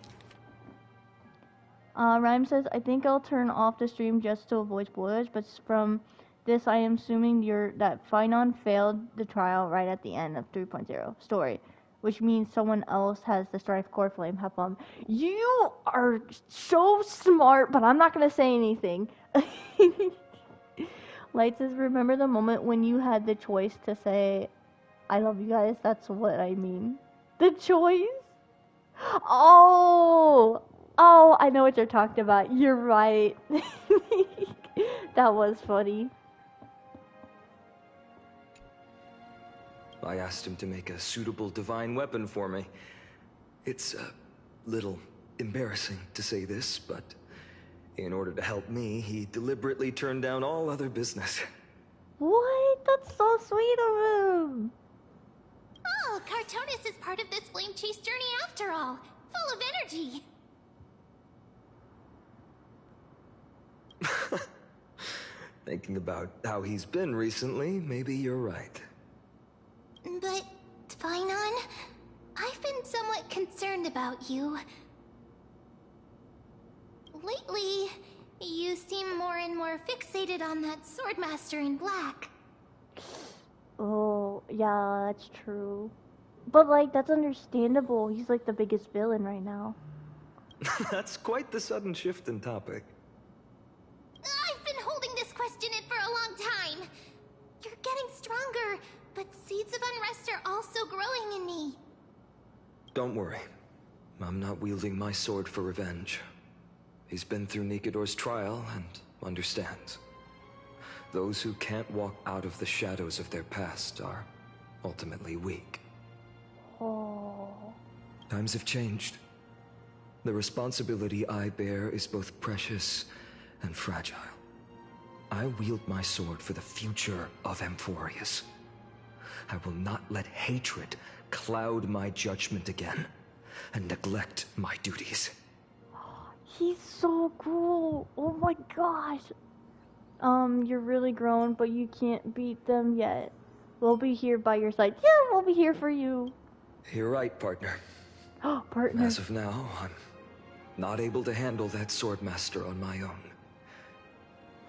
Rhyme says, I think I'll turn off the stream just to avoid spoilers, but from this I am assuming that Finon failed the trial right at the end of 3.0 story, which means someone else has the Strife Core Flame. Have fun. You are so smart, but I'm not gonna say anything. Light says, remember the moment when you had the choice to say, I love you guys? That's what I mean. The choice? Oh, I know what you're talking about. You're right. That was funny. I asked him to make a suitable divine weapon for me. It's a little embarrassing to say this, but in order to help me, he deliberately turned down all other business. What? That's so sweet of him. Oh, Cartonis is part of this flame chase journey after all. Full of energy. Thinking about how he's been recently, maybe you're right. But, Finon, I've been somewhat concerned about you. Lately, you seem more and more fixated on that Swordmaster in black. Oh, yeah, that's true. But, like, that's understandable. He's, like, the biggest villain right now. That's quite the sudden shift in topic. I've been holding this question in for a long time. You're getting stronger, but seeds of unrest are also growing in me. Don't worry. I'm not wielding my sword for revenge. He's been through Nikador's trial and understands. Those who can't walk out of the shadows of their past are ultimately weak. Oh. Times have changed. The responsibility I bear is both precious and fragile. I wield my sword for the future of Amphorius. I will not let hatred cloud my judgment again and neglect my duties. He's so cool. Oh my gosh. You're really grown, but you can't beat them yet. We'll be here by your side. Yeah, we'll be here for you. You're right, partner. Oh, partner. As of now, I'm not able to handle that Swordmaster on my own.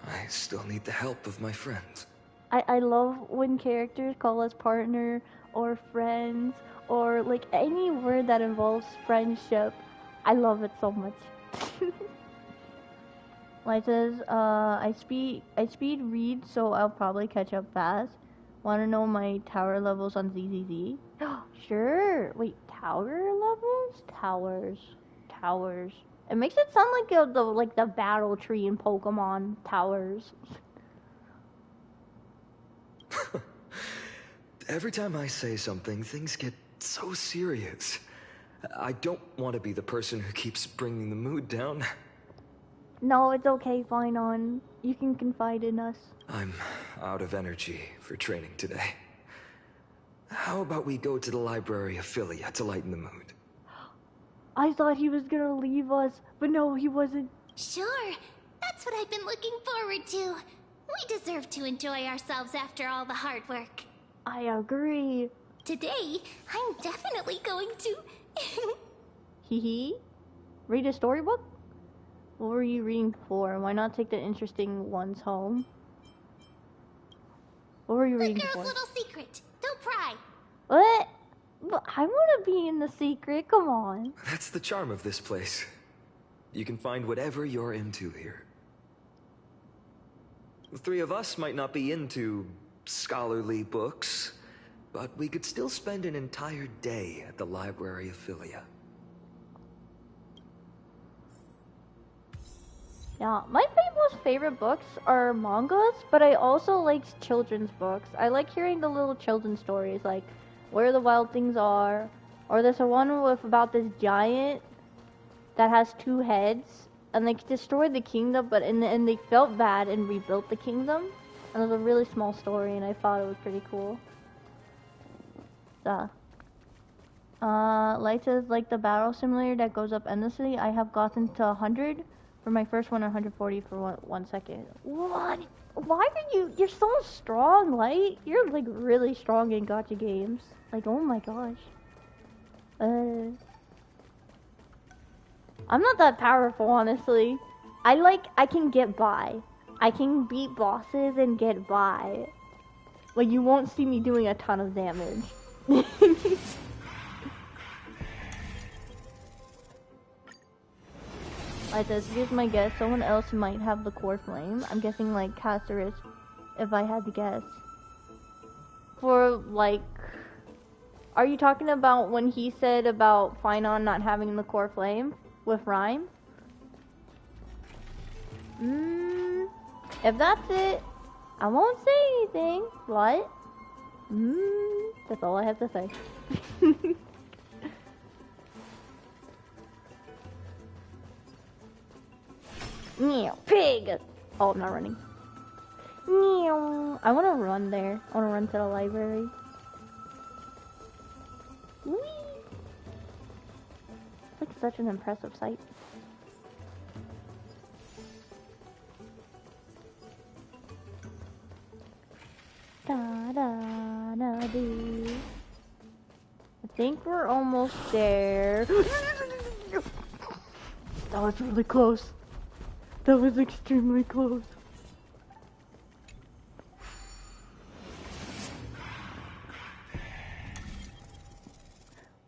I still need the help of my friends. I love when characters call us partner or friends or like any word that involves friendship. I love it so much. Light says, I speed read, so I'll probably catch up fast. Want to know my tower levels on ZZZ? Sure. Wait, tower levels? Towers. It makes it sound like the battle tree in Pokemon towers. Every time I say something, things get so serious. I don't want to be the person who keeps bringing the mood down. No, it's okay, fine on. You can confide in us. I'm out of energy for training today. How about we go to the library of Philia to lighten the mood? I thought he was gonna leave us, but no, he wasn't. Sure, that's what I've been looking forward to. We deserve to enjoy ourselves after all the hard work. I agree. Today, I'm definitely going to... Hee. Read a storybook? What were you reading for? Why not take the interesting ones home? What were you The reading girl's for? little secret. Don't pry. What? But I want to be in the secret. Come on. That's the charm of this place. You can find whatever you're into here. The three of us might not be into scholarly books, but we could still spend an entire day at the library of Philia. Yeah, my most favorite books are mangas, but I also like children's books. I like hearing the little children's stories, like Where the Wild Things Are, or there's a one with about this giant that has two heads, and they destroyed the kingdom, but in the end they felt bad and rebuilt the kingdom. And it was a really small story, and I thought it was pretty cool. Light says, like the battle simulator that goes up endlessly, I have gotten to 100 for my first one, 140 for 1 second. What? Why are you're so strong, Light? You're like really strong in gacha games. Like, oh my gosh. I'm not that powerful, honestly. I can get by. I can beat bosses and get by. Like, you won't see me doing a ton of damage. Like this, here's my guess. Someone else might have the core flame. I'm guessing like Casterus, if I had to guess. For like, are you talking about when he said about Finon not having the core flame with Rhyme? If that's it, I won't say anything. What? That's all I have to say. Meow, pig! Oh, I'm not running. Meow. I want to run there. I want to run to the library. Whee! It's like such an impressive sight. Da da da doo. I think we're almost there. That was really close. That was extremely close.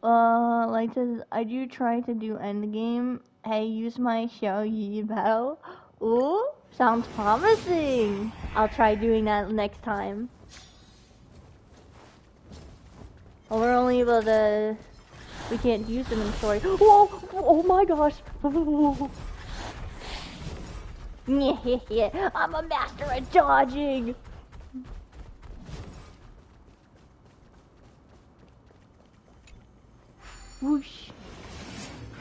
Like says, I do try to do endgame. Hey, use my YAYYYYYYY battle. Ooh, sounds promising. I'll try doing that next time. Well, we're only able to... We can't use them in story. Whoa! Oh my gosh! I'm a master at dodging! Whoosh.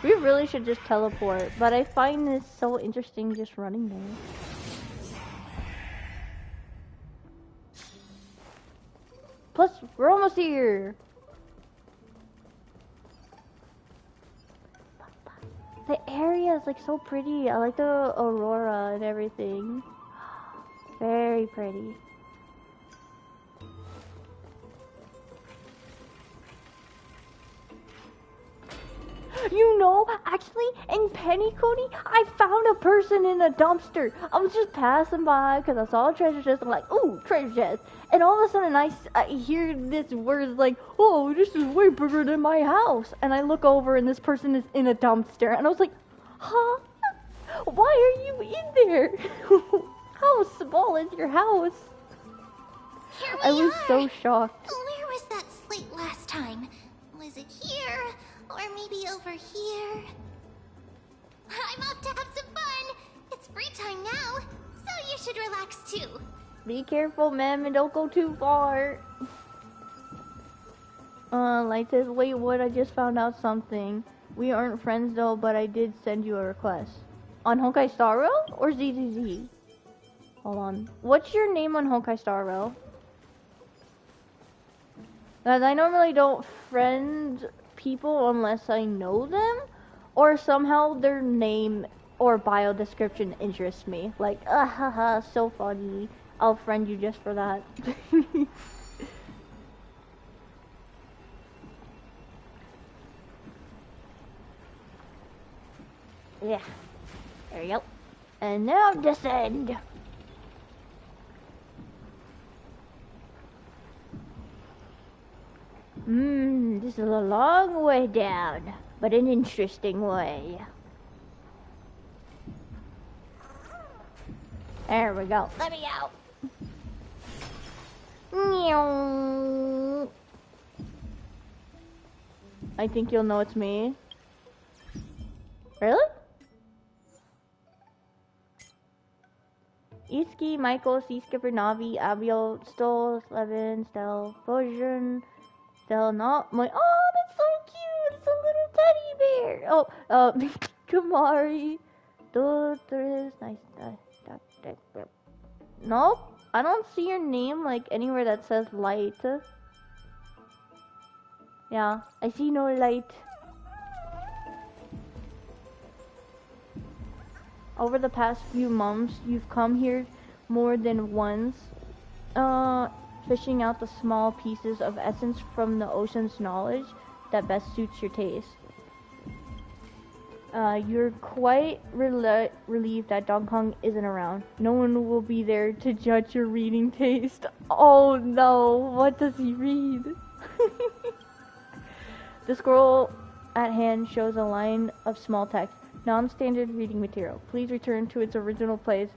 We really should just teleport, but I find this so interesting just running there. Plus, we're almost here! The area is like so pretty. I like the aurora and everything. Very pretty. You know, actually, in Pennycody, I found a person in a dumpster. I was just passing by because I saw a treasure chest. I'm like, ooh, treasure chest. And all of a sudden, I hear this word like, oh, this is way bigger than my house. And I look over and this person is in a dumpster. And I was like, huh? Why are you in there? How small is your house? Here we I was are. so shocked. Where was that slate last time? Was it here? Or maybe over here? I'm off to have some fun! It's free time now, so you should relax too. Be careful, ma'am, and don't go too far. Light says, wait, what? I just found out something. We aren't friends though, but I did send you a request. On Honkai Star Rail or ZZZ? Hold on. What's your name on Honkai Star Rail? Because I normally don't friend people unless I know them, or somehow their name or bio description interests me. Like, ah haha, so funny. I'll friend you just for that. Yeah. There you go. And now descend. This is a long way down, but an interesting way. There we go. Let me out. Meow. I think you'll know it's me. Really? Iski, Michael, Sea Skipper, Navi, Abiel, Stoll, Slevin, Stel, Bojan, Stel, not my. Oh, that's so cute! It's a little teddy bear! Oh, Kamari, Doris, nice. Nope, I don't see your name like anywhere that says light. Yeah, I see no light. Over the past few months, you've come here more than once, fishing out the small pieces of essence from the ocean's knowledge that best suits your taste. You're quite relieved that Dong Kong isn't around. No one will be there to judge your reading taste. Oh no, what does he read? The scroll at hand shows a line of small text. Non-standard reading material. Please return to its original place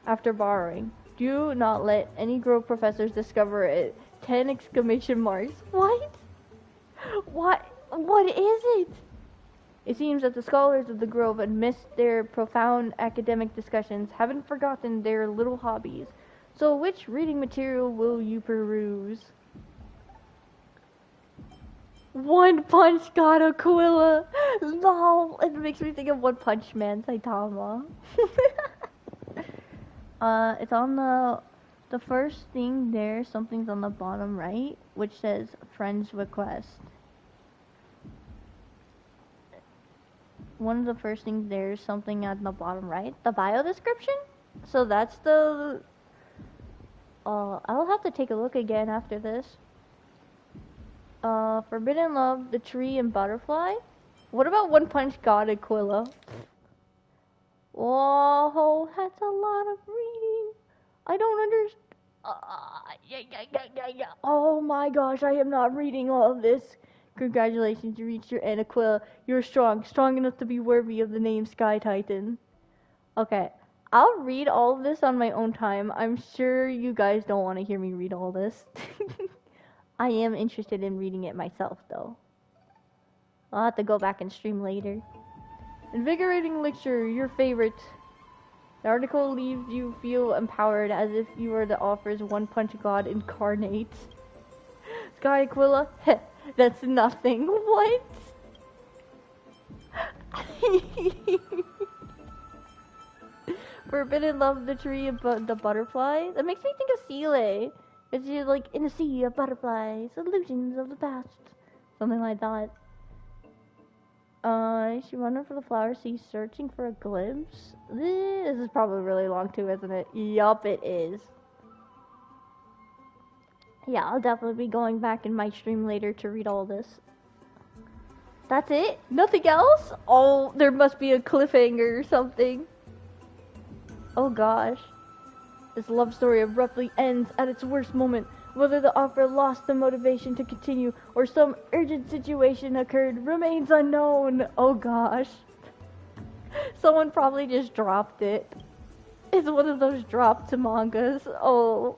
after borrowing. Do not let any Grove professors discover it. 10 exclamation marks. What? What is it? It seems that the scholars of the Grove, amidst their profound academic discussions, haven't forgotten their little hobbies. So which reading material will you peruse? One Punch God Aquila. Lol. It makes me think of One Punch Man Saitama. It's on the first thing there. Something's on the bottom right, which says Friends Request. One of the first things there is something at the bottom right. The bio description. So that's the. I'll have to take a look again after this. Forbidden Love, The Tree and Butterfly. What about One Punch God Aquila? Whoa, that's a lot of reading. I don't understand. Oh my gosh, I am not reading all of this. Congratulations, you reached your end, Aquila. You're strong enough to be worthy of the name Sky Titan. Okay, I'll read all of this on my own time. I'm sure you guys don't want to hear me read all this. I am interested in reading it myself, though. I'll have to go back and stream later. Invigorating lecture, your favorite. The article leaves you feel empowered as if you were the author's One Punch God incarnate. Sky Aquila? Heh, that's nothing. What? Forbidden Love, The Tree, and the Butterfly? That makes me think of Seele. It's just like, in a sea of butterflies, illusions of the past. Something like that. She running for the flower sea, searching for a glimpse. This is probably really long too, isn't it? Yup, it is. Yeah, I'll definitely be going back in my stream later to read all this. That's it? Nothing else? Oh, there must be a cliffhanger or something. Oh gosh. This love story abruptly ends at its worst moment. Whether the author lost the motivation to continue or some urgent situation occurred remains unknown. Oh gosh. Someone probably just dropped it. It's one of those dropped mangas. Oh.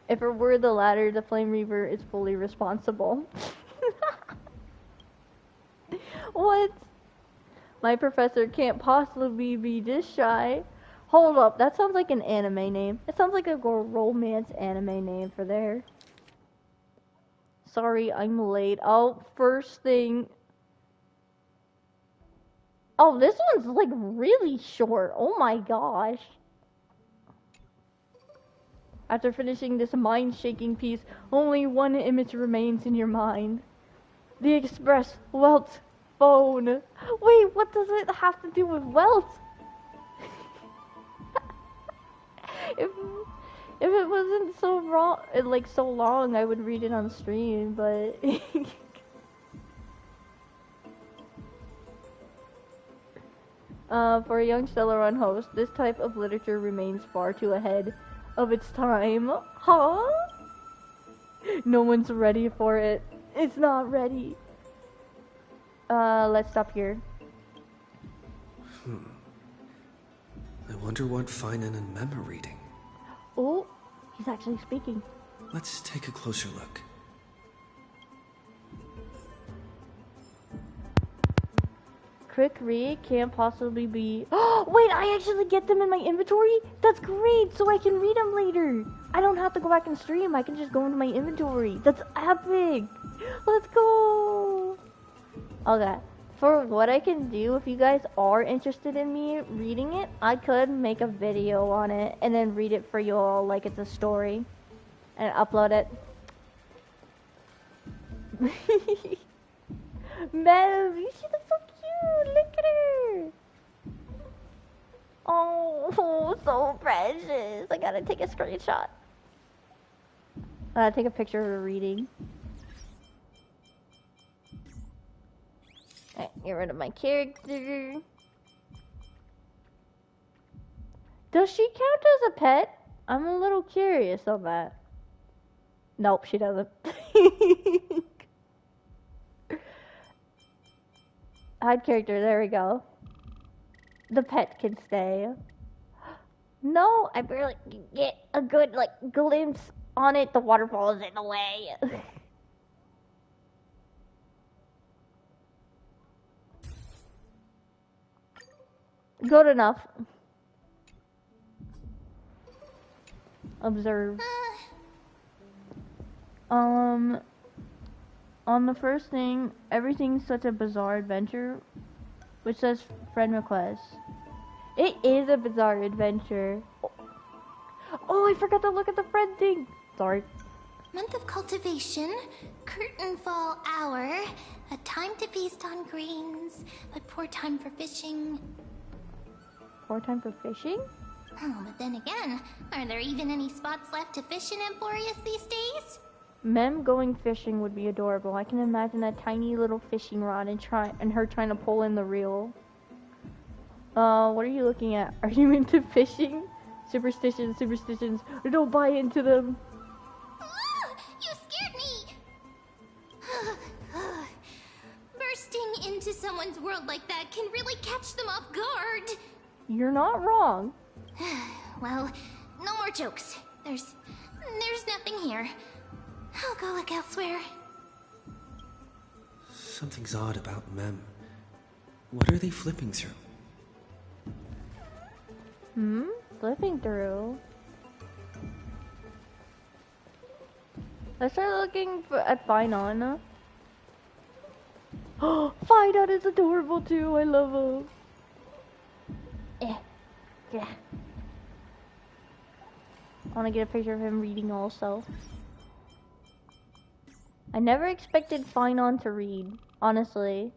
If it were the latter, the Flame Reaver is fully responsible. What? My professor can't possibly be this shy. Hold up, that sounds like an anime name. It sounds like a romance anime name for there. Sorry, I'm late. Oh, first thing. Oh, this one's like really short. Oh my gosh. After finishing this mind-shaking piece, only one image remains in your mind. The express wealth phone. Wait, what does it have to do with wealth? if it wasn't so wrong, like so long, I would read it on stream, but for a young Stellaron host, this type of literature remains far too ahead of its time. Huh? No one's ready for it. It's not ready. Let's stop here. I wonder what Finan and Mem are reading. Oh, he's actually speaking. Let's take a closer look. Quick read can't possibly be. Oh, wait, I actually get them in my inventory? That's great, so I can read them later. I don't have to go back and stream. I can just go into my inventory. That's epic. Let's go. Okay. For what I can do, if you guys are interested in me reading it, I could make a video on it and then read it for you all like it's a story and upload it. Mel, she looks so cute. Look at her. Oh, so precious. I gotta take a screenshot. I gotta take a picture of her reading. Alright, get rid of my character. Does she count as a pet? I'm a little curious on that. Nope, she doesn't. Hide character, there we go. The pet can stay. No, I barely get a good, like, glimpse on it. The waterfall is in the way. Good enough. Observe. On the first thing, everything's such a bizarre adventure, which says friend request. It is a bizarre adventure. Oh, I forgot to look at the friend thing. Sorry. Month of cultivation, curtain fall hour, a time to feast on grains, but poor time for fishing. Poor time for fishing? Oh, but then again, are there even any spots left to fish in Emporius these days? Mem going fishing would be adorable. I can imagine that tiny little fishing rod and her trying to pull in the reel. What are you looking at? Are you into fishing? Superstitions. Don't buy into them. You scared me! Bursting into someone's world like that can really catch them off guard. You're not wrong. Well, no more jokes. There's nothing here. I'll go look elsewhere. Something's odd about Mem. What are they flipping through? Flipping through. Let's start looking at Finan. Oh, Finan is adorable too. I love him. Yeah. I want to get a picture of him reading also. I never expected Finan to read, honestly.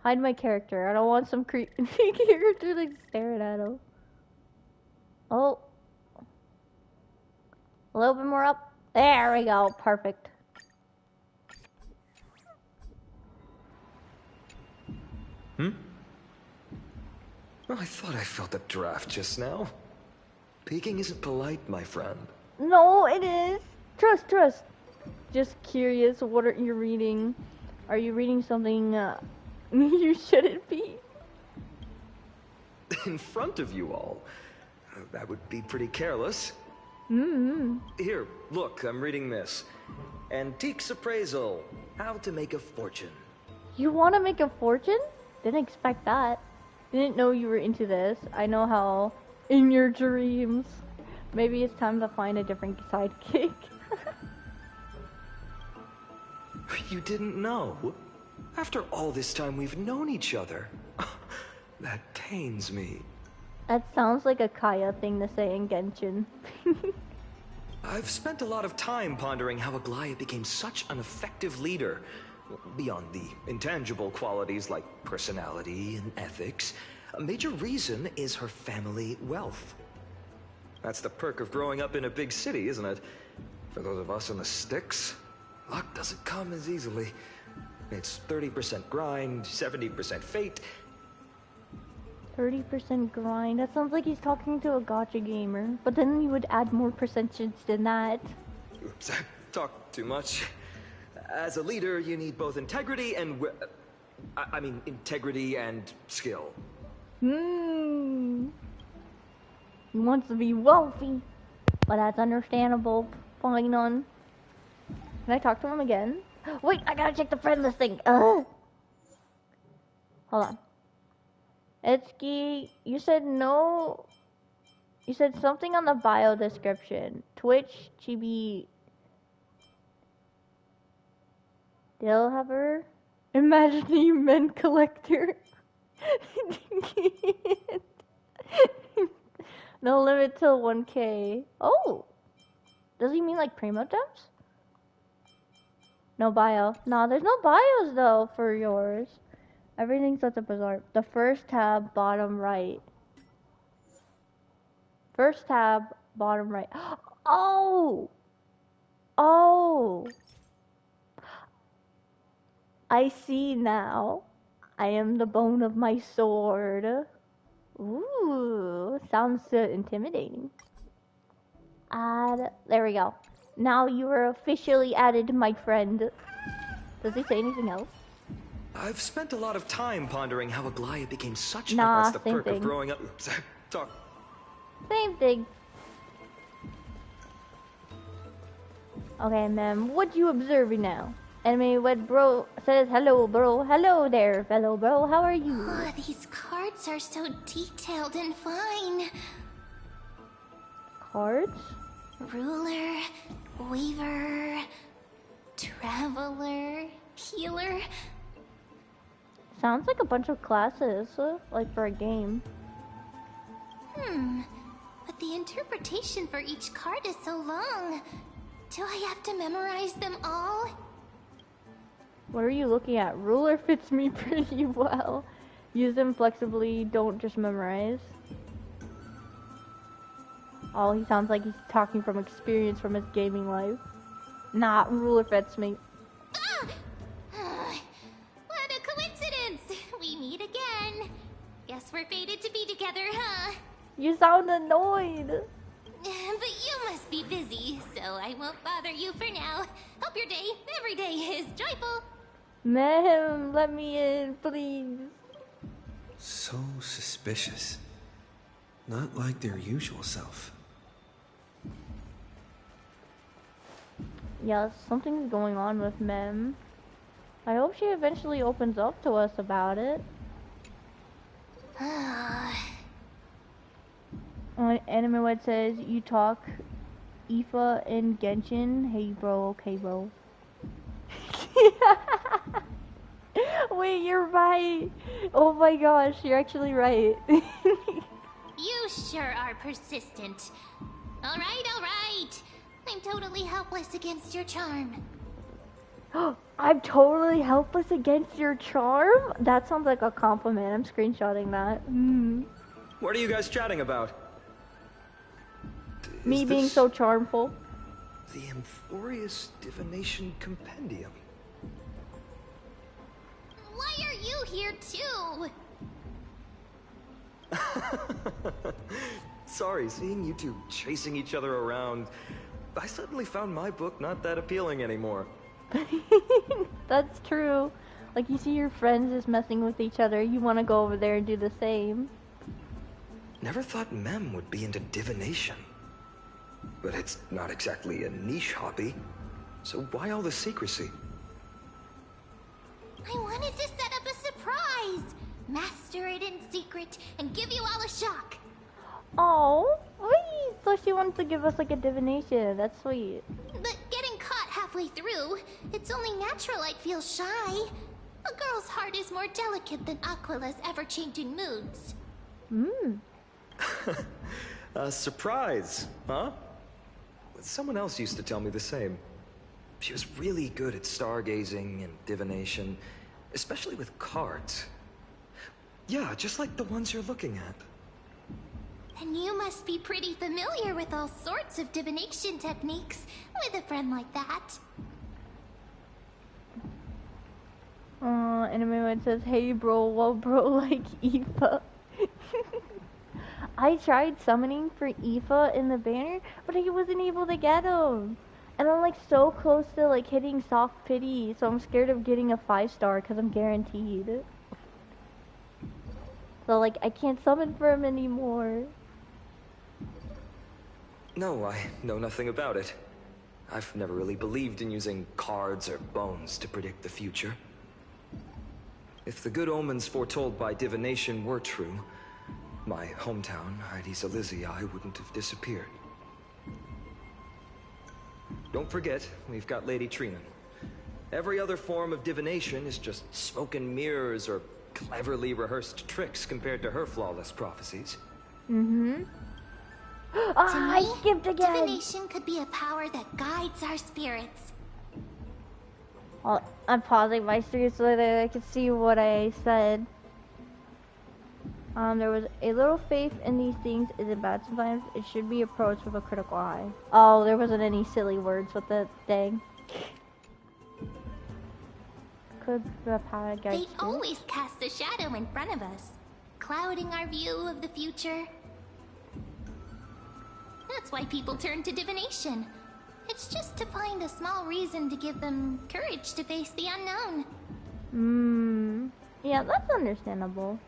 Hide my character. I don't want some creepy character like staring at him. Oh. A little bit more up. There we go. Perfect. Well, I thought I felt a draft just now. Peeking isn't polite, my friend. No, it is. Trust. Just curious, what are you reading? Are you reading something you shouldn't be? In front of you all? That would be pretty careless. Here, look, I'm reading this. Antiques Appraisal. How to Make a Fortune. You want to make a fortune? Didn't expect that. Didn't know you were into this. I know how in your dreams. Maybe it's time to find a different sidekick. You didn't know? After all this time we've known each other. That pains me. That sounds like a Kaya thing to say in Genshin. I've spent a lot of time pondering how Aglaya became such an effective leader. Beyond the intangible qualities like personality and ethics, a major reason is her family wealth. That's the perk of growing up in a big city, isn't it? For those of us in the sticks, luck doesn't come as easily. It's 30% grind, 70% fate. 30% grind. That sounds like he's talking to a gacha gamer. But then you would add more percentage than that. Oops, I talked too much. As a leader, you need both integrity and... integrity and skill. He wants to be wealthy. But that's understandable. Fine on. Can I talk to him again? Wait, I gotta check the friend list thing. Hold on. Etsuki, you said no. You said something on the bio description. Twitch, Chibi, Dillhaver, Imagining Men Collector. No limit till 1K. Oh! Does he mean like primo gems? No bio. Nah, there's no bios though for yours. Everything's such a bizarre. The first tab, bottom right. First tab, bottom right. Oh! Oh! I see now. I am the bone of my sword. Ooh, sounds intimidating. Add. There we go. Now you are officially added, my friend. Does he say anything else? I've spent a lot of time pondering how Aglaya became such Nah, that's the same perk thing. of growing up. Oops, talk. Same thing. Okay, ma'am, what you observing now? Anime Wed Bro says, hello, bro. Hello there, fellow bro. How are you? Oh, these cards are so detailed and fine. Cards? Ruler, weaver, traveler, healer. Sounds like a bunch of classes, like for a game. But the interpretation for each card is so long. Do I have to memorize them all? What are you looking at? Ruler fits me pretty well. Use them flexibly, don't just memorize. Oh, he sounds like he's talking from experience from his gaming life. Nah, ruler fits me. What a coincidence! We meet again. Guess we're fated to be together, huh? You sound annoyed. But you must be busy, so I won't bother you for now. Hope your day, every day, is joyful. Ma'am, let me in, please. So suspicious. Not like their usual self. Yes, something's going on with Mem. I hope she eventually opens up to us about it. Anime Wed says, you talk Ifa in Genshin. Hey bro, okay bro. Wait, you're right. Oh my gosh, you're actually right. You sure are persistent. Alright, alright. I'm totally helpless against your charm. I'm totally helpless against your charm? That sounds like a compliment. I'm screenshotting that. What are you guys chatting about? Me Is being this so charmful. the Amphorius Divination Compendium. Why are you here too? Sorry, seeing you two chasing each other around, I suddenly found my book not that appealing anymore. That's true. Like, you see your friends just messing with each other, you want to go over there and do the same. Never thought Mem would be into divination. But it's not exactly a niche hobby, so why all the secrecy? I wanted to set up a surprise. Master it in secret and give you all a shock. Oh, wait. So she wants to give us like a divination. That's sweet. But getting caught halfway through, it's only natural I'd feel shy. A girl's heart is more delicate than Aquila's ever-changing moods. A surprise, huh? Someone else used to tell me the same. She was really good at stargazing and divination, especially with cards. Yeah, just like the ones you're looking at. And you must be pretty familiar with all sorts of divination techniques with a friend like that. Anime one says, hey bro, well bro like Aoife. I tried summoning for Aoife in the banner, but I wasn't able to get him. And I'm like so close to like hitting soft pity, so I'm scared of getting a 5-star because I'm guaranteed. So like I can't summon for him anymore. No, I know nothing about it. I've never really believed in using cards or bones to predict the future. If the good omens foretold by divination were true, my hometown, Heidi's Elysiae, wouldn't have disappeared. Don't forget, we've got Lady Trina. Every other form of divination is just smoke and mirrors or cleverly rehearsed tricks compared to her flawless prophecies. I skipped again! Divination could be a power that guides our spirits. Well, I'm pausing my stream so that I can see what I said. There was a little faith in these things isn't bad sometimes. It should be approached with a critical eye. Oh, there wasn't any silly words with the thing. Could the power guide Fate always casts a shadow in front of us, clouding our view of the future. That's why people turn to divination. It's just to find a small reason to give them courage to face the unknown. Yeah, that's understandable.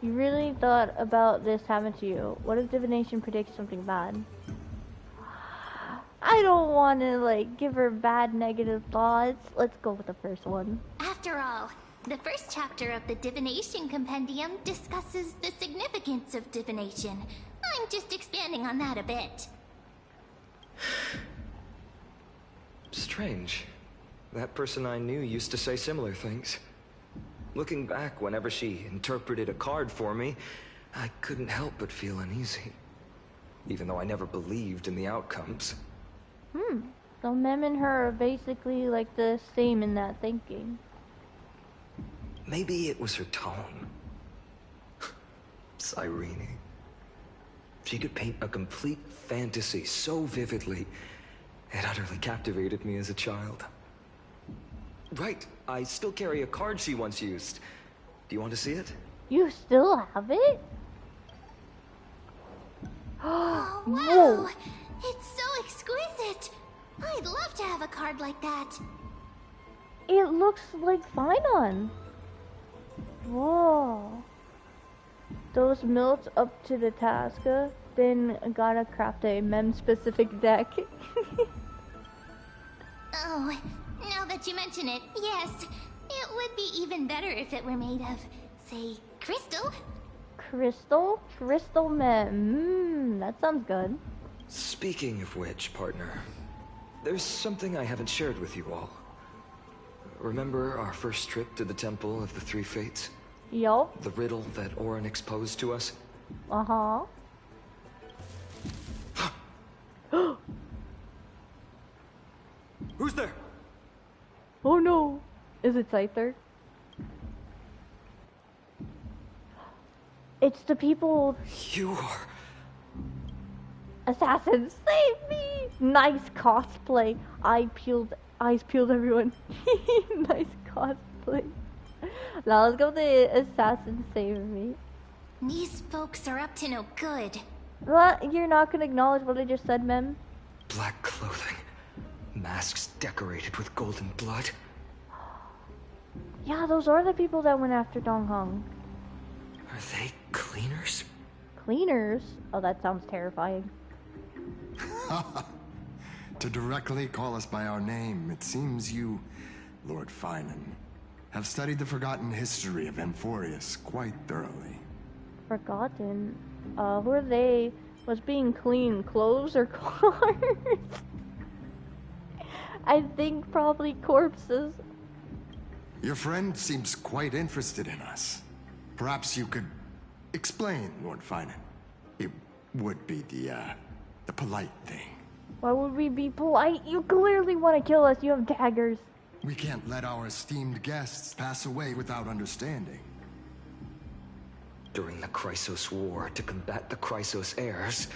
You really thought about this, haven't you? What if divination predicts something bad? I don't want to, like, give her bad negative thoughts. Let's go with the first one. After all, the first chapter of the Divination Compendium discusses the significance of divination. I'm just expanding on that a bit. Strange. That person I knew used to say similar things. Looking back, whenever she interpreted a card for me, I couldn't help but feel uneasy. Even though I never believed in the outcomes. So Mem and her are basically like the same in that thinking. Maybe it was her tone. Cyrene. She could paint a complete fantasy so vividly, it utterly captivated me as a child. Right, I still carry a card she once used. Do you want to see it? You still have it? Oh, wow! Whoa. It's so exquisite! I'd love to have a card like that. It looks like Finon. Whoa. Those milts up to the task, then gotta craft a mem-specific deck. Oh, now that you mention it, yes. It would be even better if it were made of, say, crystal. Crystal? Crystal mem. That sounds good. Speaking of which, partner, there's something I haven't shared with you all. Remember our first trip to the Temple of the Three Fates? Yup. The riddle that Orin exposed to us? Uh-huh. Who's there? Oh no. Is it Scyther? It's the people. You are... Assassins, save me! Nice cosplay. Eyes peeled everyone. Nice cosplay. Now let's go with the assassin save me. These folks are up to no good. What? You're not gonna acknowledge what I just said, Mem? Black clothing. Masks decorated with golden blood. Yeah, those are the people that went after Dong Hong. Are they cleaners? Cleaners? Oh, that sounds terrifying. To directly call us by our name, it seems you, Lord Finan, have studied the forgotten history of Amphorius quite thoroughly. Forgotten? Who are they? Was being clean clothes or cars? I think probably corpses. Your friend seems quite interested in us. Perhaps you could explain, Lord Finan. It would be the polite thing. Why would we be polite? You clearly want to kill us. You have daggers. We can't let our esteemed guests pass away without understanding. During the Chrysos War, to combat the Chrysos heirs,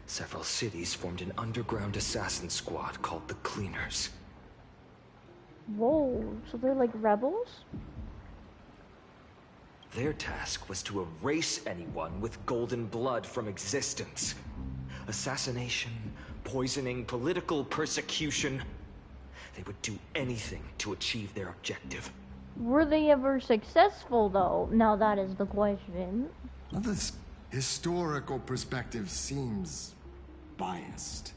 several cities formed an underground assassin squad called the Cleaners. Whoa, so they're like rebels? Their task was to erase anyone with golden blood from existence. Assassination, poisoning, political persecution. They would do anything to achieve their objective. Were they ever successful, though? Now that is the question. Well, this historical perspective seems biased,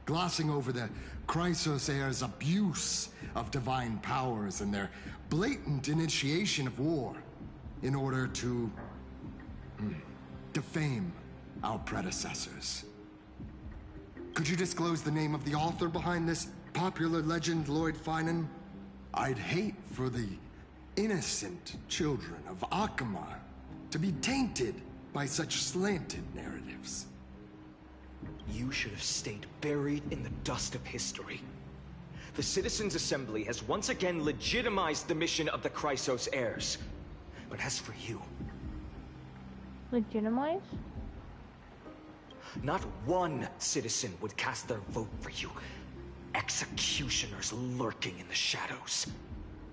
glossing over the Chrysos heirs' abuse of divine powers and their blatant initiation of war in order to defame our predecessors. Could you disclose the name of the author behind this popular legend, Lord Finan? I'd hate for the innocent children of Akama to be tainted by such slanted narratives. You should have stayed buried in the dust of history. The Citizens' Assembly has once again legitimized the mission of the Chrysos heirs. But as for you... Legitimize? Not one citizen would cast their vote for you. Executioners lurking in the shadows.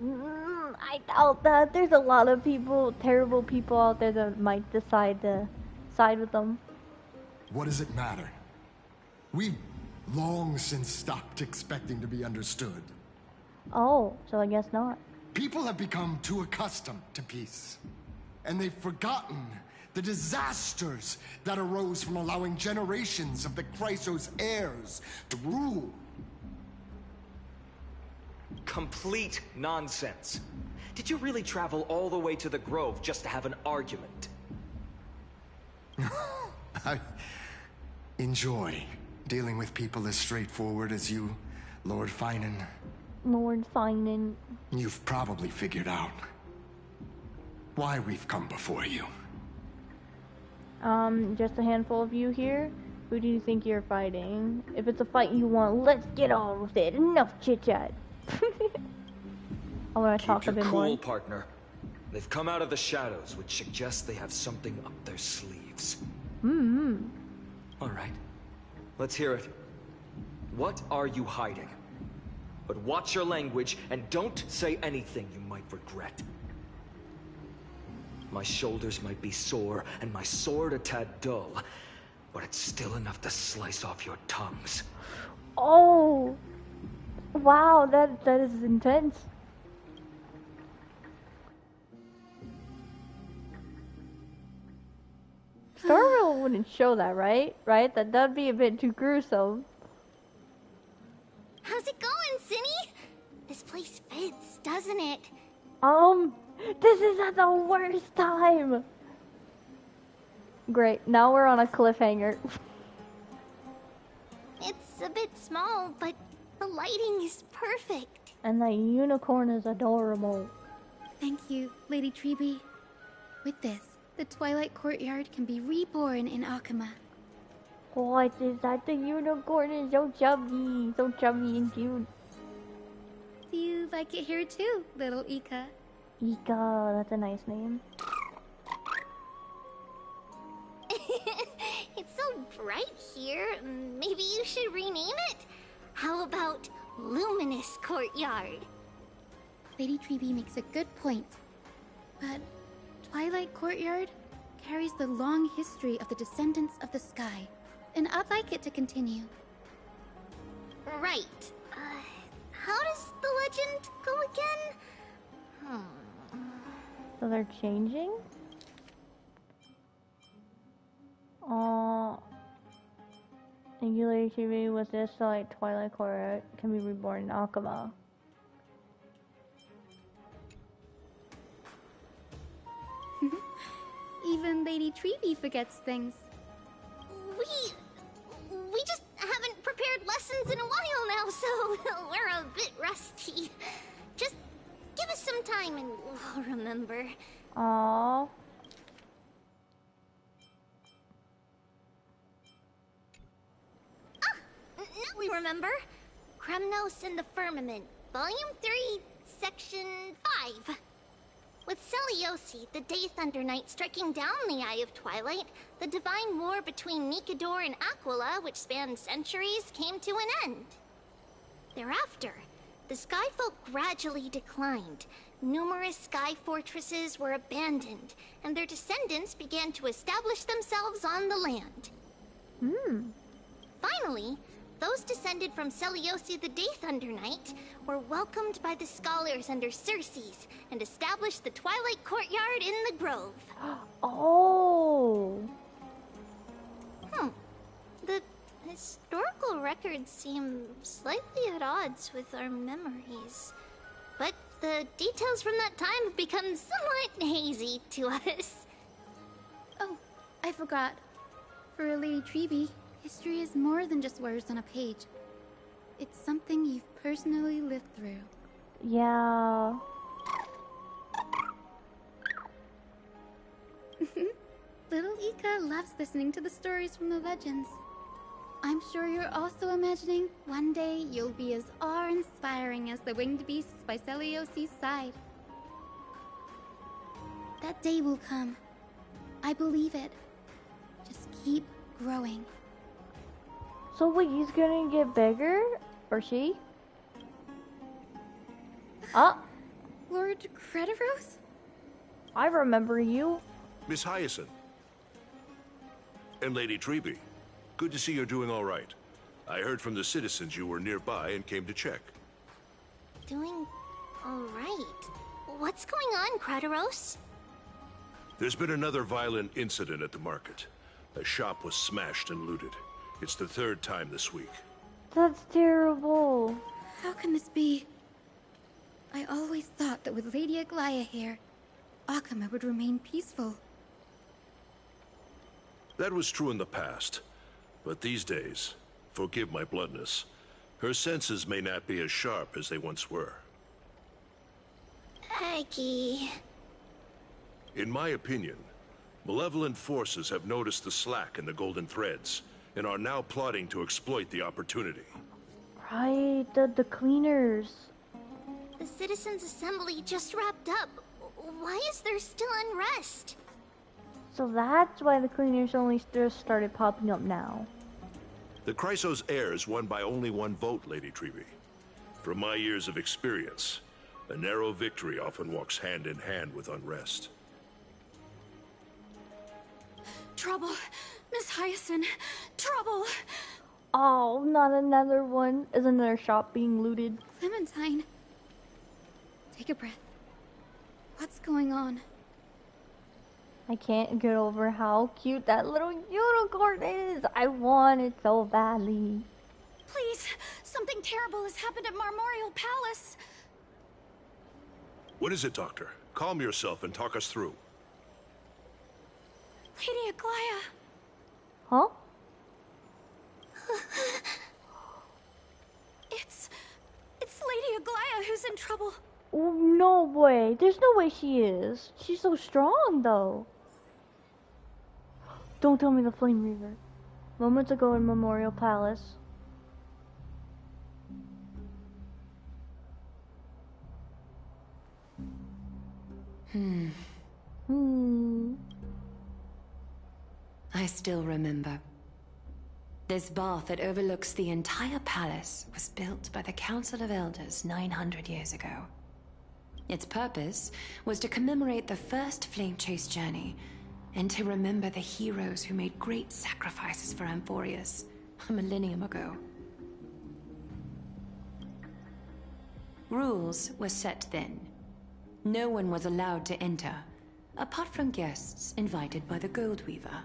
I doubt that. There's a lot of people, terrible people out there that might decide to side with them. What does it matter? We've long since stopped expecting to be understood. Oh, so I guess not. People have become too accustomed to peace, and they've forgotten the disasters that arose from allowing generations of the Chrysos heirs to rule. Complete nonsense. Did you really travel all the way to the Grove just to have an argument? I enjoy dealing with people as straightforward as you, Lord Finan. Lord Finan. You've probably figured out why we've come before you. Just a handful of you here? Who do you think you're fighting? If it's a fight you want, let's get on with it. Enough chit-chat. I want to talk a bit more. Keep your cool, partner. They've come out of the shadows, which suggests they have something up their sleeves. All right. Let's hear it. What are you hiding? But watch your language, and don't say anything you might regret. My shoulders might be sore, and my sword a tad dull, but it's still enough to slice off your tongues. Oh! Wow, that is intense. Star Rail wouldn't show that, right? Right? That'd be a bit too gruesome. How's it going, Cinny? This place fits, doesn't it? This is at the worst time. Great, now we're on a cliffhanger. It's a bit small, but the lighting is perfect. And the unicorn is adorable. Thank you, Lady Treeby. With this, the Twilight Courtyard can be reborn in Akama. What is that? The unicorn is so chubby and cute. Do you like it here too, little Ika? Ika, that's a nice name. It's so bright here. Maybe you should rename it? How about Luminous Courtyard? Lady Treeby makes a good point. But Twilight Courtyard carries the long history of the descendants of the sky, and I'd like it to continue. Right. How does the legend go again? So they're changing? Singular TV was this like Twilight Courtyard can be reborn in Akama. Even Lady Treeby forgets things. We just haven't prepared lessons in a while now, so we're a bit rusty. Just Give us some time and we'll remember. Aww. Now we remember. Kremnos and the Firmament, Volume 3, Section 5. With Seliosi, the Day Thunder Knight, striking down the Eye of Twilight, the divine war between Nikador and Aquila, which spanned centuries, came to an end. Thereafter, the Skyfolk gradually declined. Numerous sky fortresses were abandoned, and their descendants began to establish themselves on the land. Finally, those descended from Seliosi the Day Thunder Knight were welcomed by the scholars under Circes and established the Twilight Courtyard in the Grove. Oh. The historical records seem slightly at odds with our memories. But the details from that time have become somewhat hazy to us. Oh, I forgot. For a Lady Treby, history is more than just words on a page. It's something you've personally lived through. Yeah. Little Ika loves listening to the stories from the legends. I'm sure you're also imagining one day you'll be as awe-inspiring as the winged beasts by Seliosi's side. That day will come. I believe it. Just keep growing. So wait, he's gonna get bigger? Or she? Lord Crediros? I remember you. Miss Hyacinth. And Lady Treby. Good to see you're doing all right. I heard from the citizens you were nearby and came to check. Doing all right. What's going on, Crediros? There's been another violent incident at the market. A shop was smashed and looted. It's the third time this week. That's terrible. How can this be? I always thought that with Lady Aglaya here, Akama would remain peaceful. That was true in the past. But these days, forgive my bluntness, her senses may not be as sharp as they once were. Aggie. In my opinion, malevolent forces have noticed the slack in the golden threads and are now plotting to exploit the opportunity. Right, the cleaners. The Citizens' Assembly just wrapped up. Why is there still unrest? So that's why the cleaners only just started popping up now. The Chrysos heirs won by only one vote, Lady Treby. From my years of experience, a narrow victory often walks hand in hand with unrest. Trouble! Miss Hyacinth! Trouble! Oh, not another one. Is another shop being looted? Clementine. Take a breath. What's going on? I can't get over how cute that little unicorn is. I want it so badly. Please! Something terrible has happened at Marmorial Palace! What is it, Doctor? Calm yourself and talk us through. Lady Aglaya! Huh? It's Lady Aglaya who's in trouble. Oh, no way. There's no way she is. She's so strong, though. Don't tell me the Flame Reaver. Moments ago in Memorial Palace. I still remember. This bath that overlooks the entire palace was built by the Council of Elders 900 years ago. Its purpose was to commemorate the first flame chase journey and to remember the heroes who made great sacrifices for Amphorius a millennium ago. Rules were set then. No one was allowed to enter, apart from guests invited by the Gold Weaver.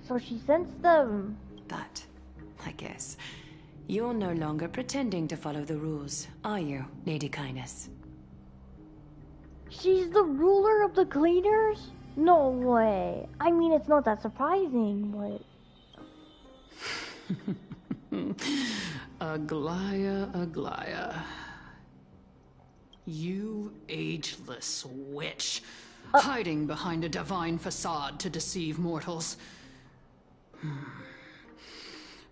So she sensed them. But, I guess, you're no longer pretending to follow the rules, are you, Lady Kindness? She's the ruler of the cleaners? No way. I mean, it's not that surprising, but... Aglaya. You ageless witch, hiding behind a divine facade to deceive mortals.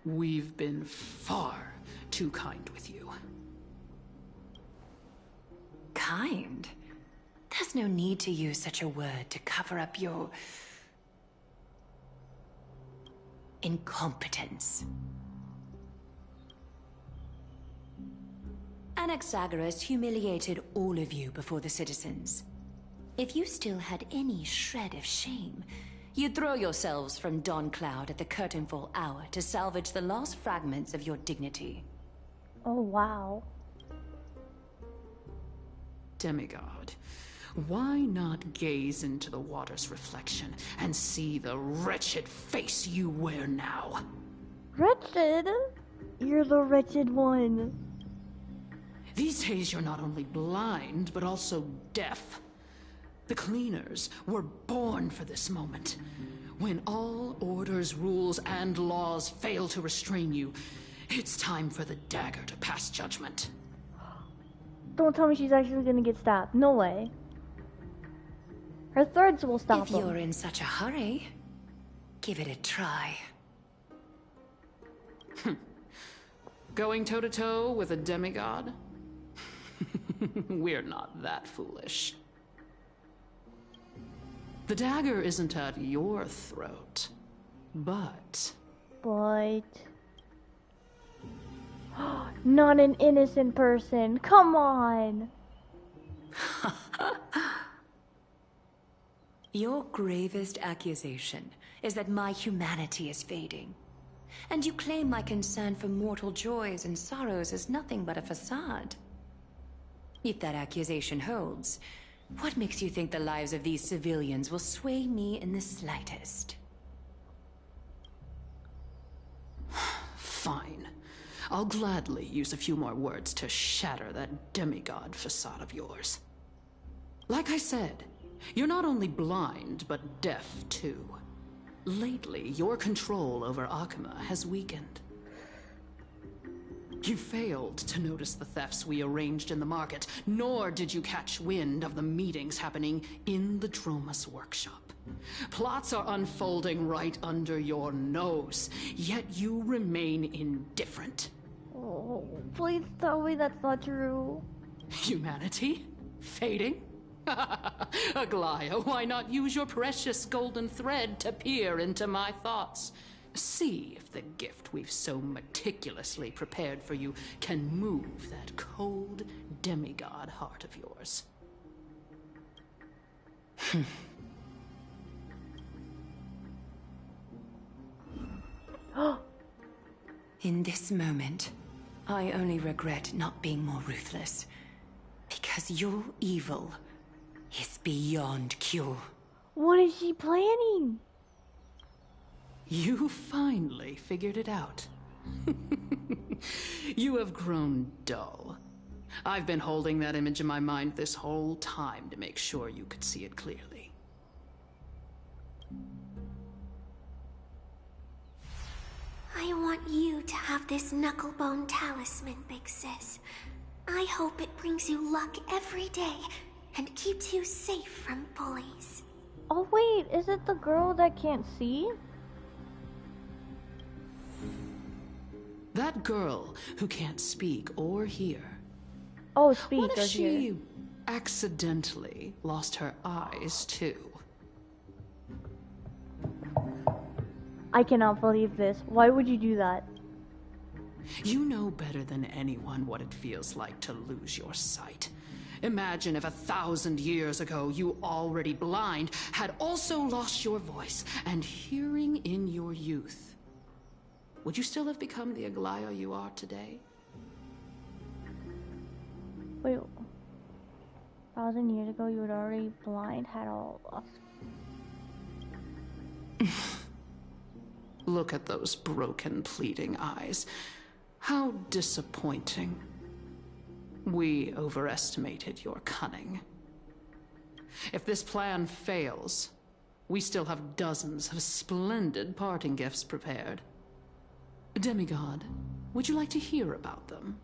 We've been far too kind with you. Kind? There's no need to use such a word to cover up your incompetence. Anaxagoras humiliated all of you before the citizens. If you still had any shred of shame, you'd throw yourselves from Dawn Cloud at the curtainfall hour to salvage the last fragments of your dignity. Oh, wow. Demigod, why not gaze into the water's reflection and see the wretched face you wear now? Wretched? You're the wretched one. These days you're not only blind, but also deaf. The cleaners were born for this moment. When all orders, rules, and laws fail to restrain you, it's time for the dagger to pass judgment. Don't tell me she's actually gonna get stabbed. No way. Her threads will stop If you're in such a hurry, give it a try. Going toe-to-toe with a demigod? We're not that foolish. The dagger isn't at your throat, but... Not an innocent person. Come on. Your gravest accusation is that my humanity is fading. And you claim my concern for mortal joys and sorrows is nothing but a facade. If that accusation holds, what makes you think the lives of these civilians will sway me in the slightest? Fine. I'll gladly use a few more words to shatter that demigod facade of yours. Like I said, you're not only blind, but deaf too. Lately, your control over Akuma has weakened. You failed to notice the thefts we arranged in the market, nor did you catch wind of the meetings happening in the Dromus workshop. Plots are unfolding right under your nose, yet you remain indifferent. Oh, please tell me that's not true. Humanity? Fading? Aglaya, why not use your precious golden thread to peer into my thoughts? See if the gift we've so meticulously prepared for you can move that cold demigod heart of yours. In this moment, I only regret not being more ruthless. Because your evil is beyond cure. What is she planning? You finally figured it out. You have grown dull. I've been holding that image in my mind this whole time to make sure you could see it clearly. I want you to have this knucklebone talisman, Big Sis. I hope it brings you luck every day and keeps you safe from bullies. Oh wait, is it the girl that can't see? That girl who can't speak or hear. Oh, speak What or if hear. she accidentally lost her eyes too? I cannot believe this. Why would you do that? You know better than anyone what it feels like to lose your sight. Imagine if 1,000 years ago you, already blind, had also lost your voice and hearing in your youth. Would you still have become the Aglaya you are today? Wait, 1,000 years ago you were already blind, had all lost. Look at those broken, pleading eyes. How disappointing. We overestimated your cunning. If this plan fails, we still have dozens of splendid parting gifts prepared. Demigod, would you like to hear about them?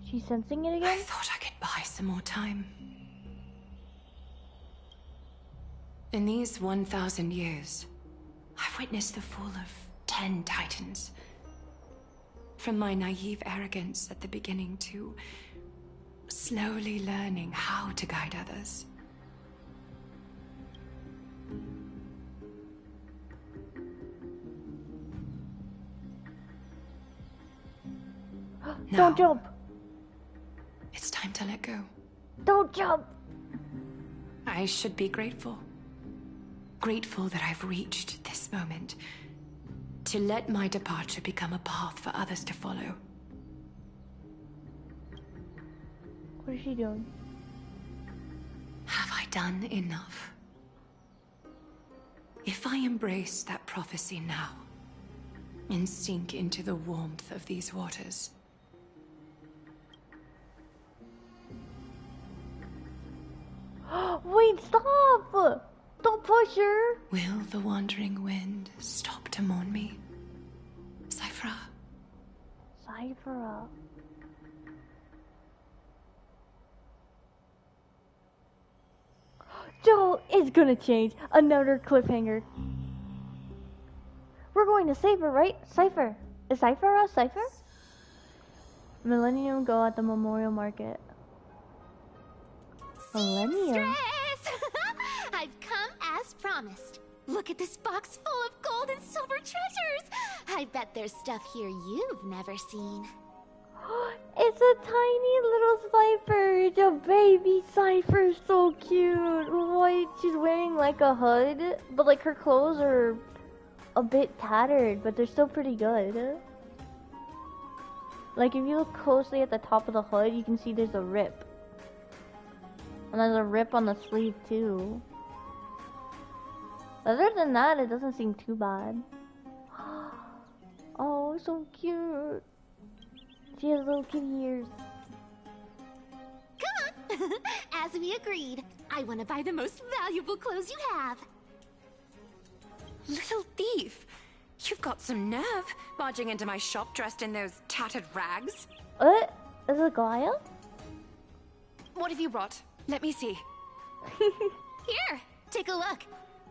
She's sensing it I again? thought I could buy some more time. In these 1,000 years, I've witnessed the fall of 10 titans. From my naive arrogance at the beginning to slowly learning how to guide others. Don't jump! It's time to let go. Don't jump! I should be grateful. Grateful that I've reached this moment. To let my departure become a path for others to follow. What is she doing? Have I done enough? If I embrace that prophecy now, and sink into the warmth of these waters, wait, stop! Don't push her! will the wandering wind stop to mourn me? Cyphra? Cyphra. Joe is gonna change. Another cliffhanger. We're going to save her, right? Cypher. Is Cypher a Cypher? Millennium go at the memorial market. Millennium? Stress! I've come as promised. Look at this box full of gold and silver treasures. I bet there's stuff here you've never seen. It's a tiny little Cypher. It's a baby Cypher. So cute. What? She's wearing like a hood, but like her clothes are a bit tattered, but they're still pretty good. Like if you look closely at the top of the hood, you can see there's a rip. And there's a rip on the sleeve too. Other than that, it doesn't seem too bad. Oh, so cute. She has little kitty ears. Come on! As we agreed, I want to buy the most valuable clothes you have. Little thief! You've got some nerve, barging into my shop dressed in those tattered rags. What? Is it Gaia? What have you brought? Let me see. Here, take a look.